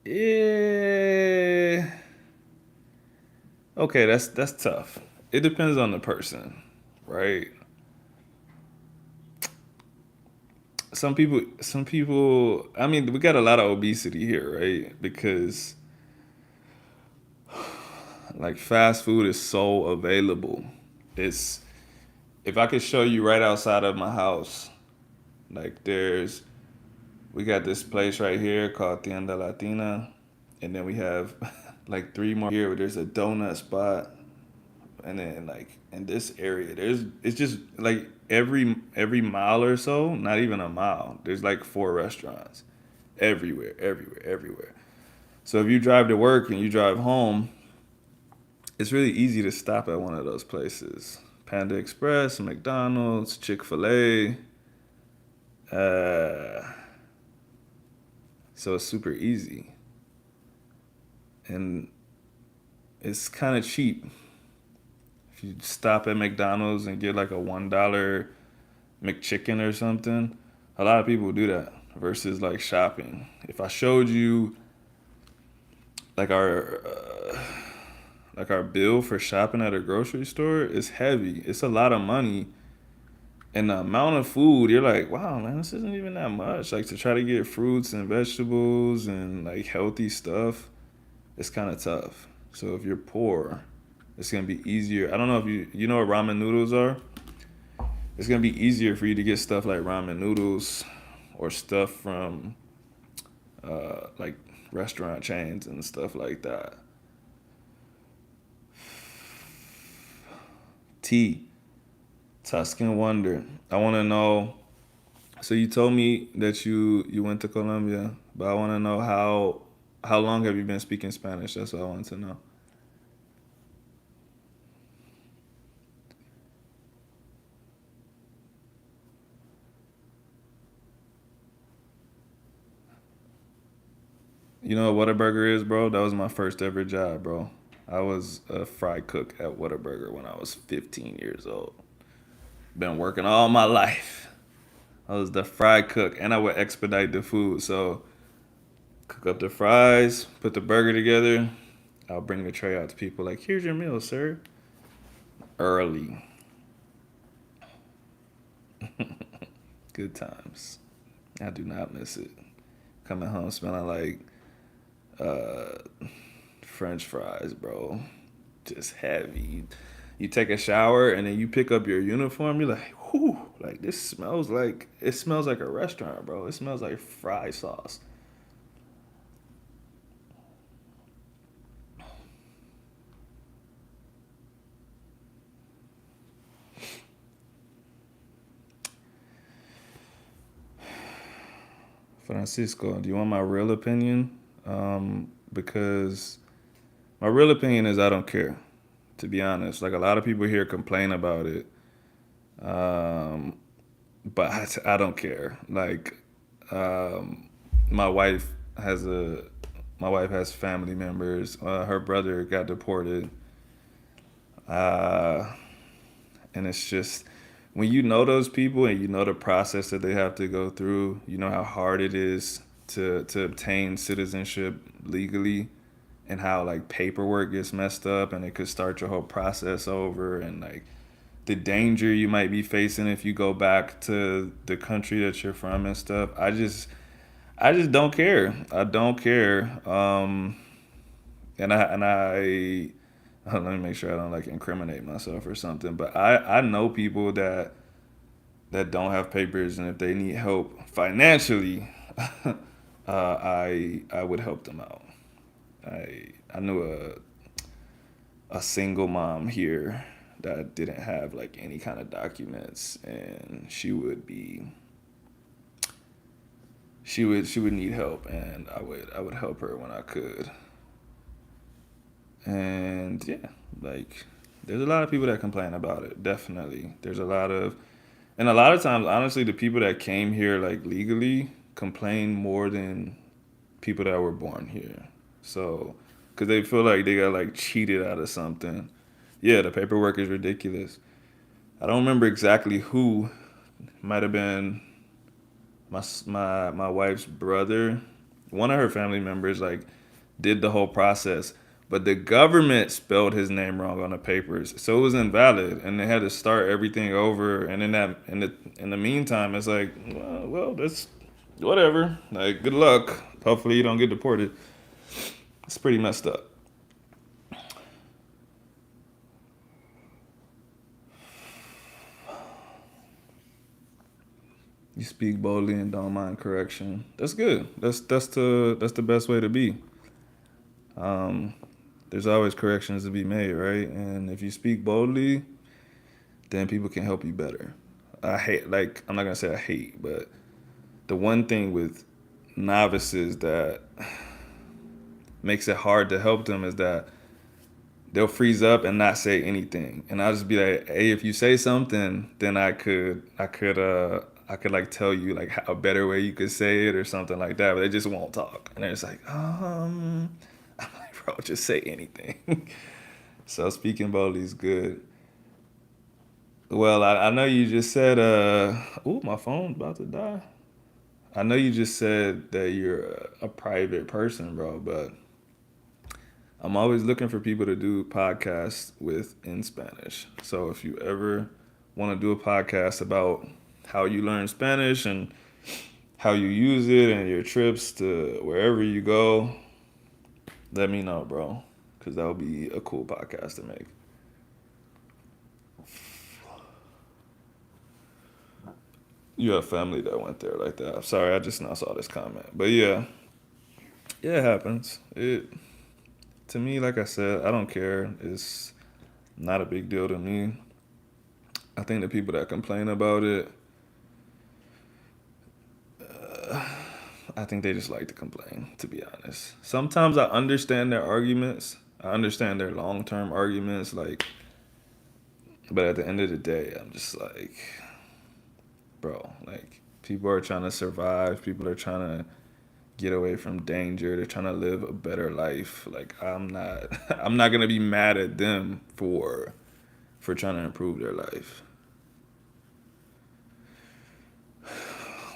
Speaker 1: yeah. Okay, that's tough. It depends on the person, right? Some people. I mean, we got a lot of obesity here, right? Because like fast food is so available. It's if I could show you right outside of my house, like we got this place right here called Tienda Latina, and then we have like three more here where there's a donut spot, and then like in this area it's just like every mile or so, not even a mile, there's like four restaurants everywhere, everywhere, everywhere. So if you drive to work and you drive home, it's really easy to stop at one of those places. Panda Express, McDonald's, Chick-fil-A. Uh, so it's super easy. And it's kind of cheap. If you stop at McDonald's and get like a $1 McChicken or something, a lot of people do that versus like shopping. If I showed you like our bill for shopping at a grocery store, is heavy. It's a lot of money. And the amount of food, you're like, wow, man, this isn't even that much. Like to try to get fruits and vegetables and like healthy stuff, it's kind of tough. So if you're poor, it's gonna be easier. I don't know if you know what ramen noodles are. It's gonna be easier for you to get stuff like ramen noodles or stuff from like restaurant chains and stuff like that. T. Tuscan Wonder. I want to know. So you told me that you went to Colombia, but I want to know how long have you been speaking Spanish? That's what I want to know. You know what Whataburger is, bro? That was my first ever job, bro. I was a fry cook at Whataburger when I was 15 years old. Been working all my life. I was the fry cook, and I would expedite the food. So cook up the fries, put the burger together. I'll bring the tray out to people like, here's your meal, sir. Early. Good times. I do not miss it. Coming home smelling like uh, French fries, bro. Just heavy. You take a shower and then you pick up your uniform. You're like, whew, Like it smells like a restaurant, bro. It smells like fry sauce. Francisco, do you want my real opinion? Because my real opinion is I don't care. To be honest, like a lot of people here complain about it, um, but I don't care. Like um, my wife has a my wife has family members. Her brother got deported, uh, and it's just when you know those people and you know the process that they have to go through. You know how hard it is to obtain citizenship legally, and how like paperwork gets messed up, and it could start your whole process over, and like the danger you might be facing if you go back to the country that you're from and stuff. I just don't care. I don't care. And I let me make sure I don't like incriminate myself or something. But I know people that don't have papers, and if they need help financially, I would help them out. I knew a single mom here that didn't have like any kind of documents, and she would need help, and I would help her when I could. And yeah, like there's a lot of people that complain about it. Definitely, there's a lot of, and a lot of times, honestly, the people that came here like legally complain more than people that were born here. So, because they feel like they got like cheated out of something. Yeah, the paperwork is ridiculous. I don't remember exactly who. Might have been my wife's brother. One of her family members like did the whole process, but the government spelled his name wrong on the papers, so it was invalid, and they had to start everything over. And in the meantime, it's like, well, that's whatever. Like, good luck. Hopefully, you don't get deported. It's pretty messed up. You speak boldly and don't mind correction. That's good. That's the best way to be. Um, there's always corrections to be made, right? And if you speak boldly, then people can help you better. I'm not gonna say I hate, but the one thing with novices that makes it hard to help them is that they'll freeze up and not say anything. And I'll just be like, hey, if you say something, then I could like tell you like a better way you could say it or something like that. But they just won't talk. And they're just like, I'm like, bro, just say anything. So speaking boldly is good. Well, I know you just said, ooh, my phone's about to die. I know you just said that you're a private person, bro, but I'm always looking for people to do podcasts with in Spanish. So if you ever want to do a podcast about how you learn Spanish and how you use it and your trips to wherever you go, let me know, bro, because that would be a cool podcast to make. You have family that went there like that. Sorry, I just now saw this comment, but yeah, yeah, it happens. It To me, like I said, I don't care. It's not a big deal to me. I think the people that complain about it, I think they just like to complain, to be honest. Sometimes I understand their arguments. I understand their long term arguments, like, but at the end of the day, I'm just like, bro, like, people are trying to survive. People are trying to get away from danger. They're trying to live a better life. Like, I'm not, I'm not gonna be mad at them for trying to improve their life.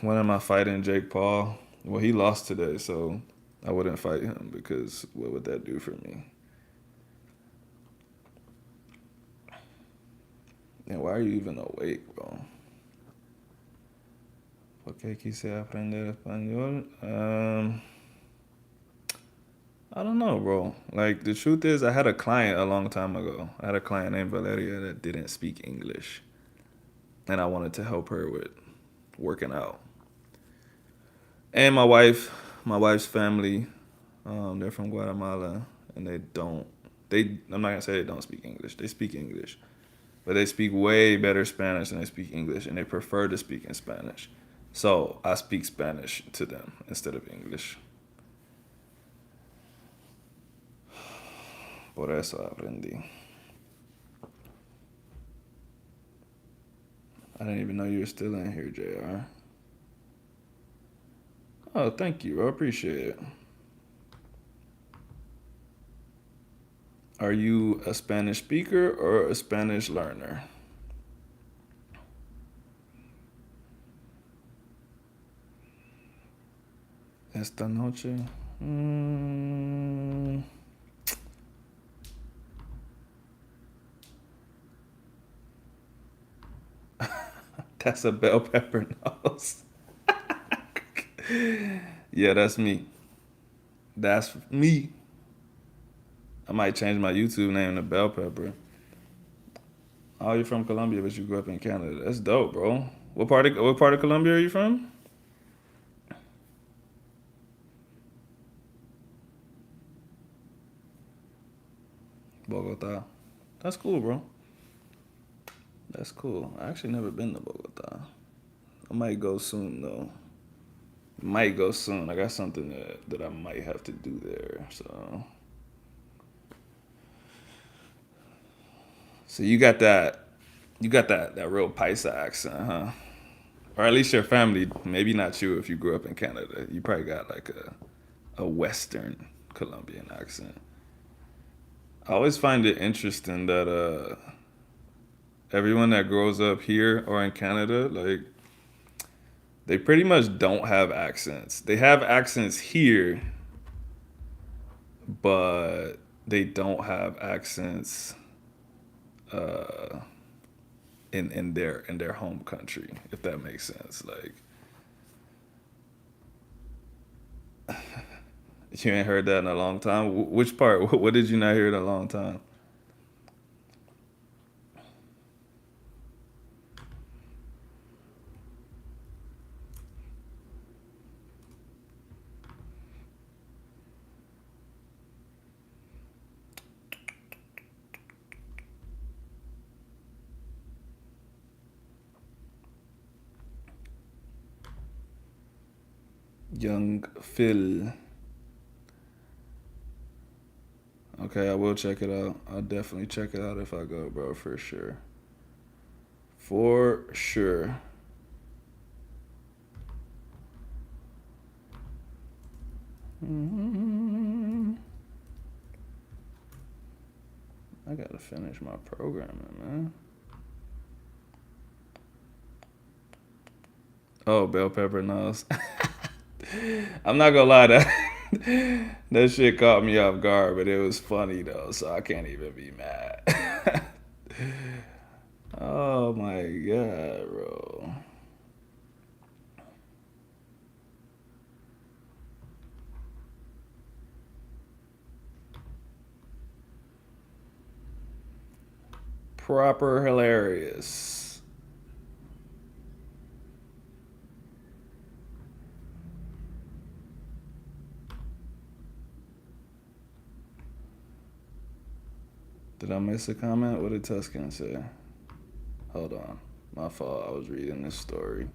Speaker 1: When am I fighting Jake Paul? Well, he lost today, so I wouldn't fight him because what would that do for me? And why are you even awake, bro? ¿Por qué quise aprender español? I don't know, bro. Like, the truth is, I had a client a long time ago. I had a client named Valeria that didn't speak English. and I wanted to help her with working out. And my wife's family, they're from Guatemala, and they don't. They I'm not gonna say they don't speak English. They speak English, but they speak way better Spanish than they speak English, and they prefer to speak in Spanish. So I speak Spanish to them instead of English. Por eso aprendí. I didn't even know you were still in here, Jr. Oh, thank you. I appreciate it. Are you a Spanish speaker or a Spanish learner? Esta noche. Mm, that's a bell pepper nose. Yeah, that's me. That's me. I might change my YouTube name to Bell Pepper. Oh, you're from Colombia, but you grew up in Canada. That's dope, bro. What part of Colombia are you from? Bogota. That's cool, bro. That's cool. I actually never been to Bogota. I might go soon though. Might go soon. I got something that I might have to do there. So you got that real Paisa accent, huh? Or at least your family. Maybe not you if you grew up in Canada. You probably got like a Western Colombian accent. I always find it interesting that everyone that grows up here or in Canada, like they pretty much don't have accents. They have accents here, but they don't have accents uh, in their home country, if that makes sense. Like you ain't heard that in a long time. Which part? What did you not hear in a long time? Young Phil. Okay, I will check it out. I'll definitely check it out if I go, bro, for sure. For sure. Mm, I gotta finish my programming, man. Oh, bell pepper nose. I'm not gonna lie, that shit caught me off guard, but it was funny though, so I can't even be mad. Oh my god, bro. Proper hilarious. Did I miss a comment? What did Tuscan say? Hold on. My fault. I was reading this story.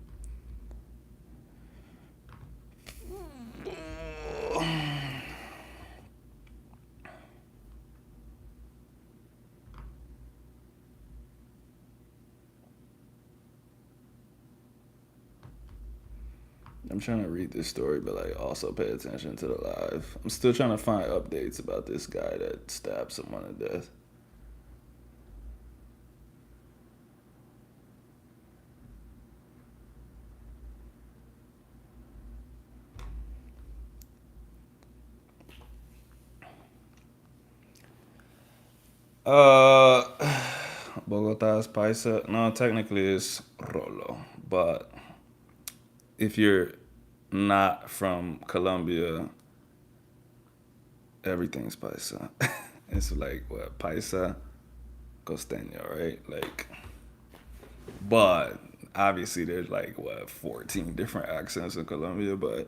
Speaker 1: I'm trying to read this story, but like also pay attention to the live. I'm still trying to find updates about this guy that stabbed someone to death. Uh, Bogota's Paisa. No, technically it's Rolo, but if you're not from Colombia, everything's Paisa. It's like what Paisa, Costeño, right? Like But obviously, there's like what 14 different accents in Colombia. But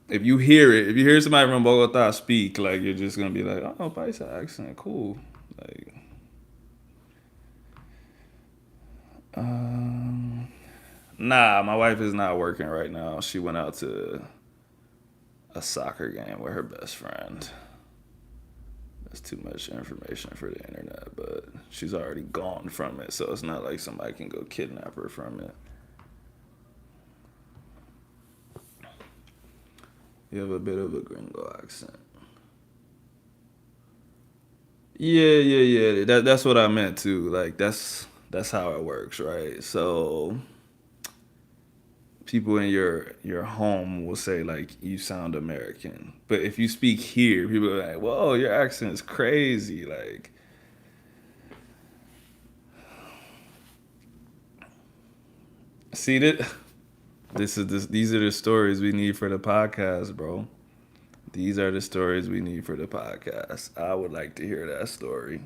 Speaker 1: if you hear it, if you hear somebody from Bogota speak, like you're just gonna be like, oh, Paisa accent, cool. Like, um, nah, my wife is not working right now. She went out to a soccer game with her best friend. That's too much information for the internet, but she's already gone from it, so it's not like somebody can go kidnap her from it. You have a bit of a gringo accent. Yeah. That's what I meant too. Like that's how it works, right? So people in your home will say like you sound American, but if you speak here, people are like, "Whoa, your accent is crazy!" Like, see that these are the stories we need for the podcast, bro. These are the stories we need for the podcast. I would like to hear that story.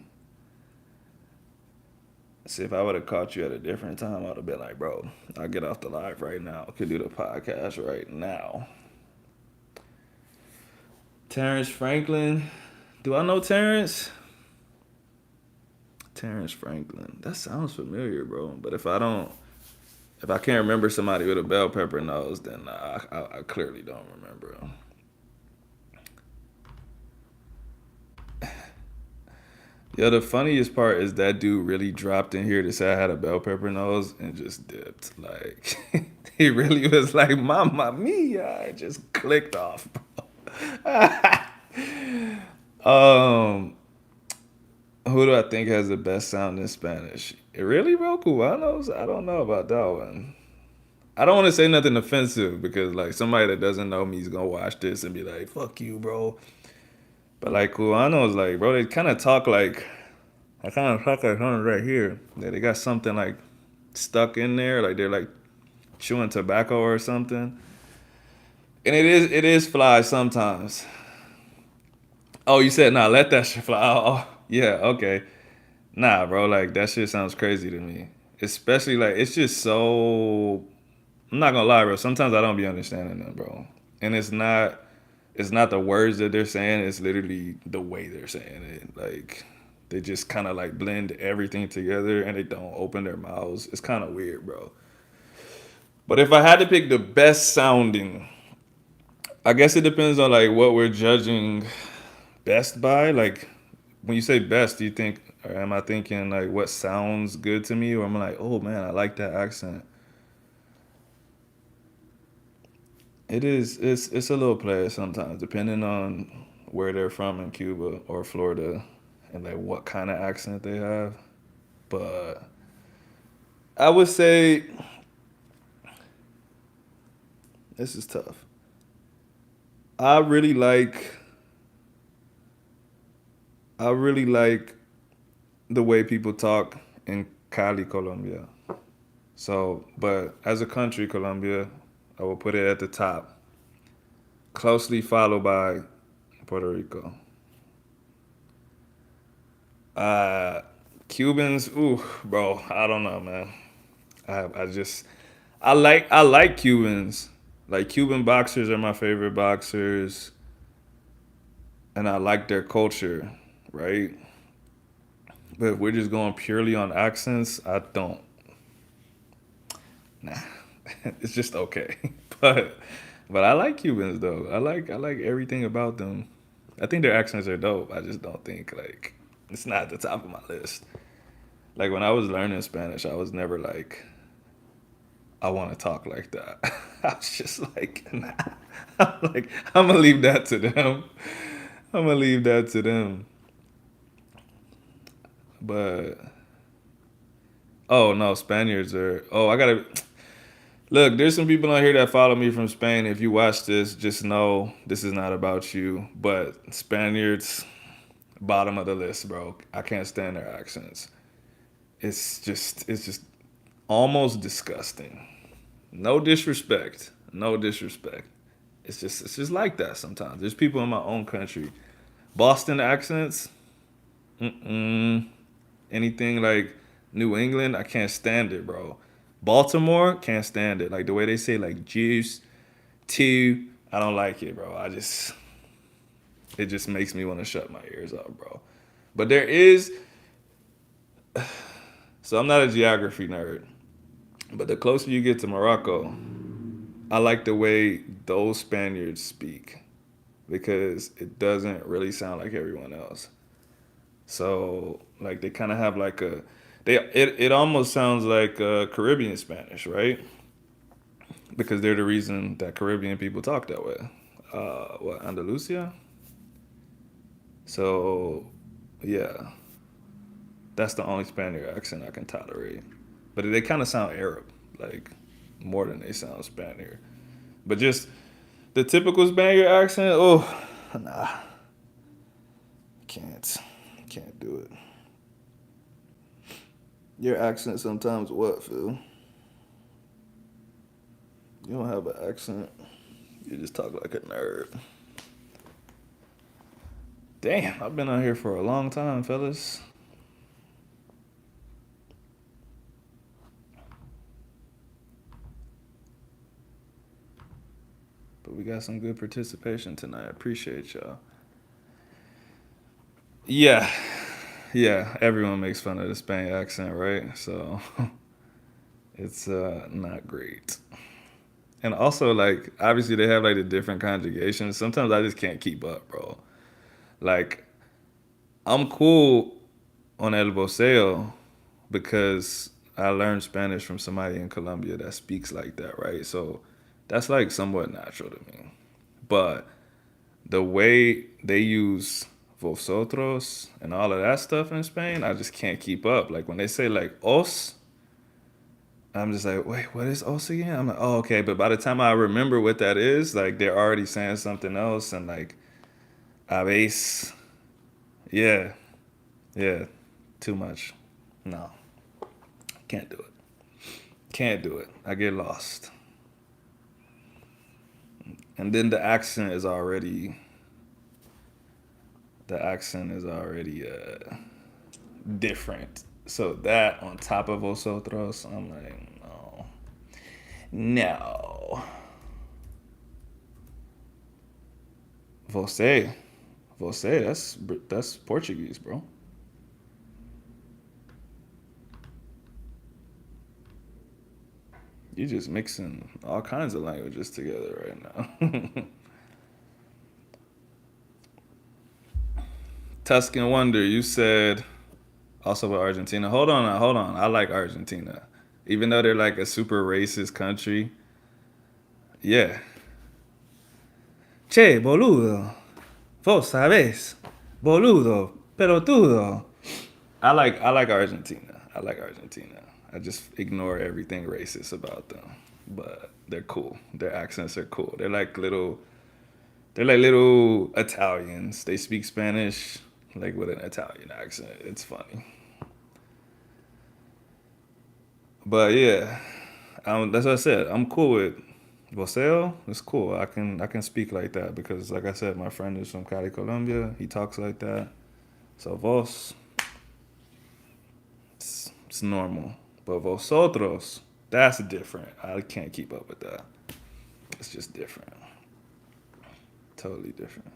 Speaker 1: See, if I would have caught you at a different time, I'd have been like, bro, I'll get off the live right now. I could do the podcast right now. Terrence Franklin. Do I know Terrence? Terrence Franklin. That sounds familiar, bro. But if I can't remember somebody with a bell pepper nose, then I clearly don't remember him. Yeah, the funniest part is that dude really dropped in here to say I had a bell pepper nose and just dipped. Like he really was like, "Mamma mia!" It just clicked off, bro. um, who do I think has the best sound in Spanish? Really, bro? Cubanos? I don't know about that one. I don't want to say nothing offensive because like somebody that doesn't know me is gonna watch this and be like, "Fuck you, bro." But like Cubanos, like bro, they kind of talk like I kind of talk like something right here. They got something like stuck in there, like they're like chewing tobacco or something. And it is fly sometimes. Oh, you said nah, let that shit fly. Oh, yeah, okay. Nah, bro, like that shit sounds crazy to me. Especially like it's just so. I'm not gonna lie, bro. Sometimes I don't be understanding them, bro. And it's not the words that they're saying. It's literally the way they're saying it. Like they just kind of like blend everything together and they don't open their mouths. It's kind of weird, bro. But if I had to pick the best sounding, I guess it depends on like what we're judging best by. Like when you say best, do you think or am I thinking like what sounds good to me or am I like, oh man, I like that accent? It's a little player sometimes, depending on where they're from in Cuba or Florida and like what kind of accent they have. But I would say this is tough. I really like I really like the way people talk in Cali, Colombia. So, but as a country, Colombia, I will put it at the top, closely followed by Puerto Rico. Uh, Cubans, ooh, bro, I don't know, man. I just I like Cubans. Like Cuban boxers are my favorite boxers, and I like their culture, right? But if we're just going purely on accents, I don't. Nah, it's just okay. But but I like Cubans though. I like everything about them. I think their accents are dope. I just don't think like it's not at the top of my list. Like when I was learning Spanish, I was never like I want to talk like that. I was just like, nah. I'm like, I'm gonna leave that to them. I'm gonna leave that to them. But oh no, Spaniards are. Oh, I gotta look. There's some people on here that follow me from Spain. If you watch this, just know this is not about you. But Spaniards, bottom of the list, bro. I can't stand their accents. It's just almost disgusting. No disrespect. No disrespect. It's just like that sometimes. There's people in my own country. Boston accents, mm-mm. Anything like New England, I can't stand it, bro. Baltimore, can't stand it. Like the way they say like juice, two. I don't like it, bro. It just makes me want to shut my ears up, bro. But there is, so I'm not a geography nerd, but the closer you get to Morocco, I like the way those Spaniards speak because it doesn't really sound like everyone else. So like they kind of have like it almost sounds like Caribbean Spanish, right? Because they're the reason that Caribbean people talk that way. What, Andalusia? So yeah, that's the only Spaniard accent I can tolerate. But they kind of sound Arab, like more than they sound Spaniard. But just the typical Spaniard accent, oh, nah, can't, can't do it. Your accent sometimes what, Phil? You don't have an accent. You just talk like a nerd. Damn, I've been out here for a long time, fellas. But we got some good participation tonight. I appreciate y'all. Yeah, yeah. Everyone makes fun of the Spain accent, right? So it's not great. And also, like, obviously they have like the different conjugations. Sometimes I just can't keep up, bro. Like, I'm cool on el voceo because I learned Spanish from somebody in Colombia that speaks like that, right? So that's like somewhat natural to me. But the way they use vosotros and all of that stuff in Spain, I just can't keep up. Like when they say like os, I'm just like, wait, what is os again? I'm like, oh, okay. But by the time I remember what that is, like they're already saying something else and like habéis. Yeah, yeah, too much. No, can't do it. Can't do it. I get lost. And then the accent is already different. So that on top of vosotros, I'm like, no, no, você, você. That's Portuguese, bro. You just mixing all kinds of languages together right now. Tuscan Wonder, you said also with Argentina. Hold on, now, hold on. I like Argentina, even though they're like a super racist country. Yeah. Che, boludo. Vos sabés. Boludo. Pelotudo. I like Argentina. I like Argentina. I just ignore everything racist about them. But they're cool. Their accents are cool. They're like little Italians. They speak Spanish like with an Italian accent. It's funny. But yeah, that's what I said. I'm cool with Voceo. It's cool. I can speak like that because, like I said, my friend is from Cali, Colombia. He talks like that. So vos, it's normal. But vosotros, that's different. I can't keep up with that. It's just different. Totally different.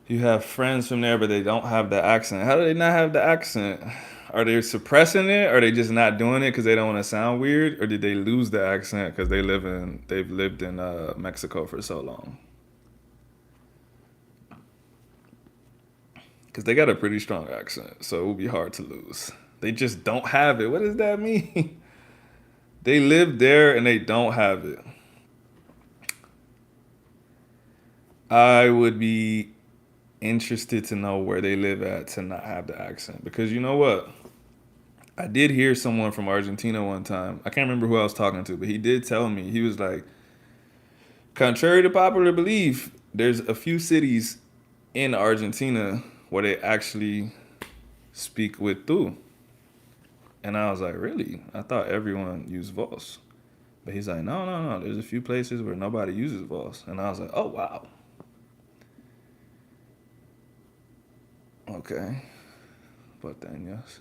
Speaker 1: You have friends from there, but they don't have the accent. How do they not have the accent? Are they suppressing it? Are they just not doing it because they don't want to sound weird, or did they lose the accent because they've lived in Mexico for so long? Because they got a pretty strong accent, so it would be hard to lose. They just don't have it. What does that mean? They live there and they don't have it. I would be interested to know where they live at to not have the accent because you know what? I did hear someone from Argentina one time. I can't remember who I was talking to, but he did tell me he was like, contrary to popular belief, there's a few cities in Argentina where they actually speak with tu. And I was like, really? I thought everyone used vos. But he's like, no, no, no. There's a few places where nobody uses vos. And I was like, oh, wow. Okay. But then, yes.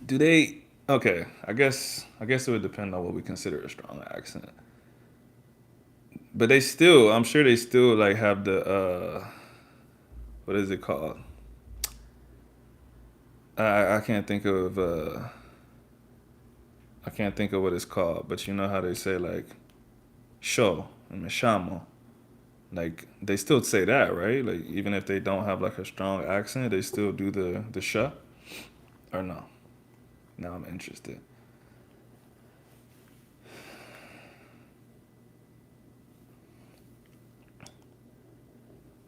Speaker 1: Do they? Okay, I guess it would depend on what we consider a strong accent. But they still, I'm sure they still like have the what is it called? I can't think of I can't think of what it's called. But you know how they say like show and mashamo. Like they still say that, right? Like even if they don't have like a strong accent, they still do the sh or no. Now I'm interested.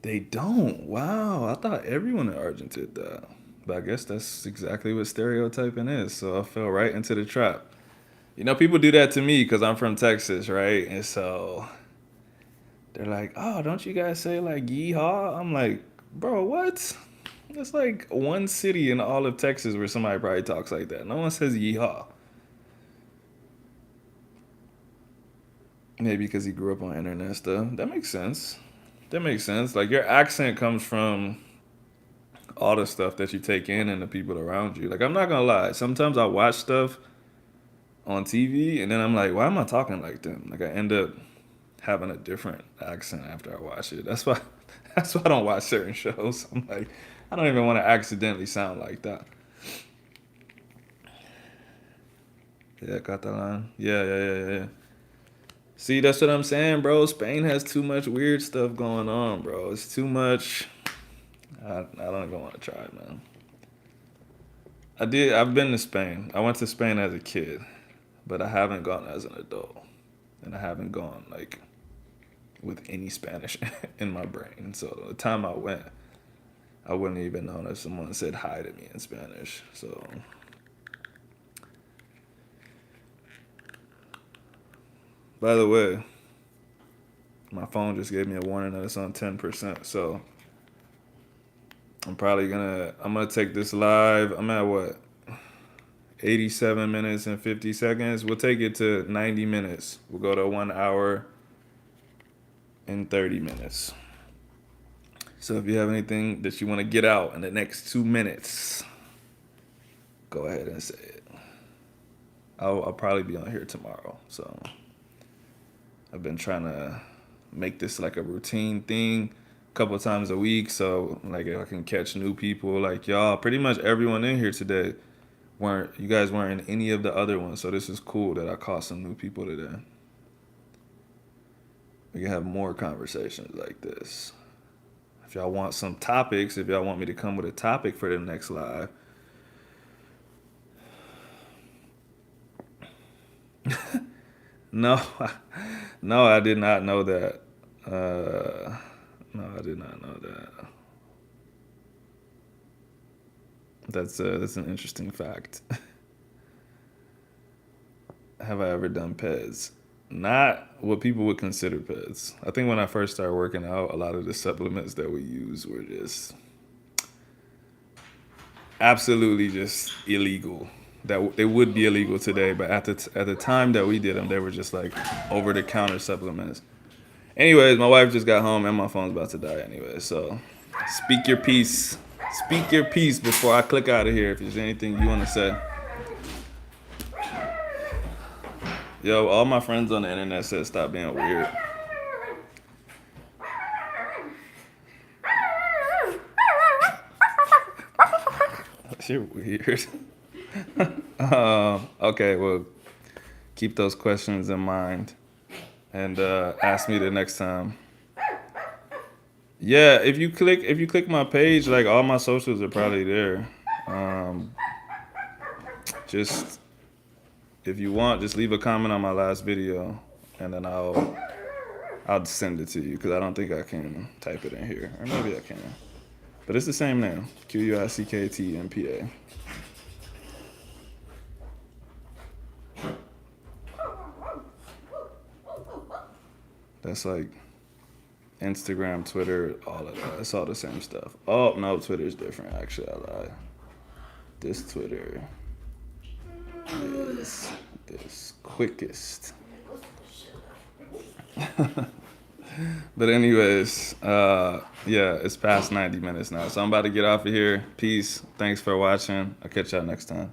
Speaker 1: They don't. Wow, I thought everyone in Argentina did that. But I guess that's exactly what stereotyping is. So I fell right into the trap. You know, people do that to me because I'm from Texas, right? And so they're like, "Oh, don't you guys say like yeehaw?" I'm like, "Bro, what?" It's like one city in all of Texas where somebody probably talks like that. No one says yeehaw. Maybe because he grew up on internet stuff. That makes sense. That makes sense. Like your accent comes from all the stuff that you take in and the people around you. Like I'm not gonna lie. Sometimes I watch stuff on TV and then I'm like, why am I talking like them? Like I end up having a different accent after I watch it. That's why that's why I don't watch certain shows. I'm like, I don't even want to accidentally sound like that. Yeah, Catalan. Yeah. See, that's what I'm saying, bro. Spain has too much weird stuff going on, bro. It's too much. I don't even want to try it, man. I've been to Spain. I went to Spain as a kid, but I haven't gone as an adult. And I haven't gone like with any Spanish in my brain. So the time I went, I wouldn't even know if someone said hi to me in Spanish. So, by the way, my phone just gave me a warning that it's on 10%. So I'm gonna take this live. I'm at what? 87 minutes and 50 seconds. We'll take it to 90 minutes. We'll go to 1 hour and 30 minutes. So if you have anything that you want to get out in the next 2 minutes, go ahead and say it. I'll probably be on here tomorrow. So I've been trying to make this like a routine thing a couple of times a week. So like if I can catch new people like y'all, pretty much everyone in here today weren't you guys weren't in any of the other ones. So this is cool that I caught some new people today. We can have more conversations like this. If y'all want some topics, if y'all want me to come with a topic for the next live, no, no, I did not know that. No, I did not know that. That's an interesting fact. Have I ever done PEDs? Not what people would consider PEDs. I think when I first started working out, a lot of the supplements that we use were just absolutely just illegal. That they would be illegal today, but at the time that we did them, they were just like over the counter supplements. Anyways, my wife just got home and my phone's about to die anyway. So speak your piece. Speak your piece before I click out of here. If there's anything you want to say. Yo, all my friends on the internet said stop being weird. You're weird. Okay, well, keep those questions in mind and ask me the next time. Yeah, if you click my page, like all my socials are probably there. Um, just if you want, just leave a comment on my last video, and then I'll send it to you because I don't think I can type it in here, or maybe I can. But it's the same name, QUICKTMPA. That's like Instagram, Twitter, all of that. It's all the same stuff. Oh no, Twitter's different. Actually, I lied. This Twitter is this quickest. But anyways, yeah, it's past 90 minutes now, so I'm about to get off of here. Peace. Thanks for watching. I'll catch y'all next time.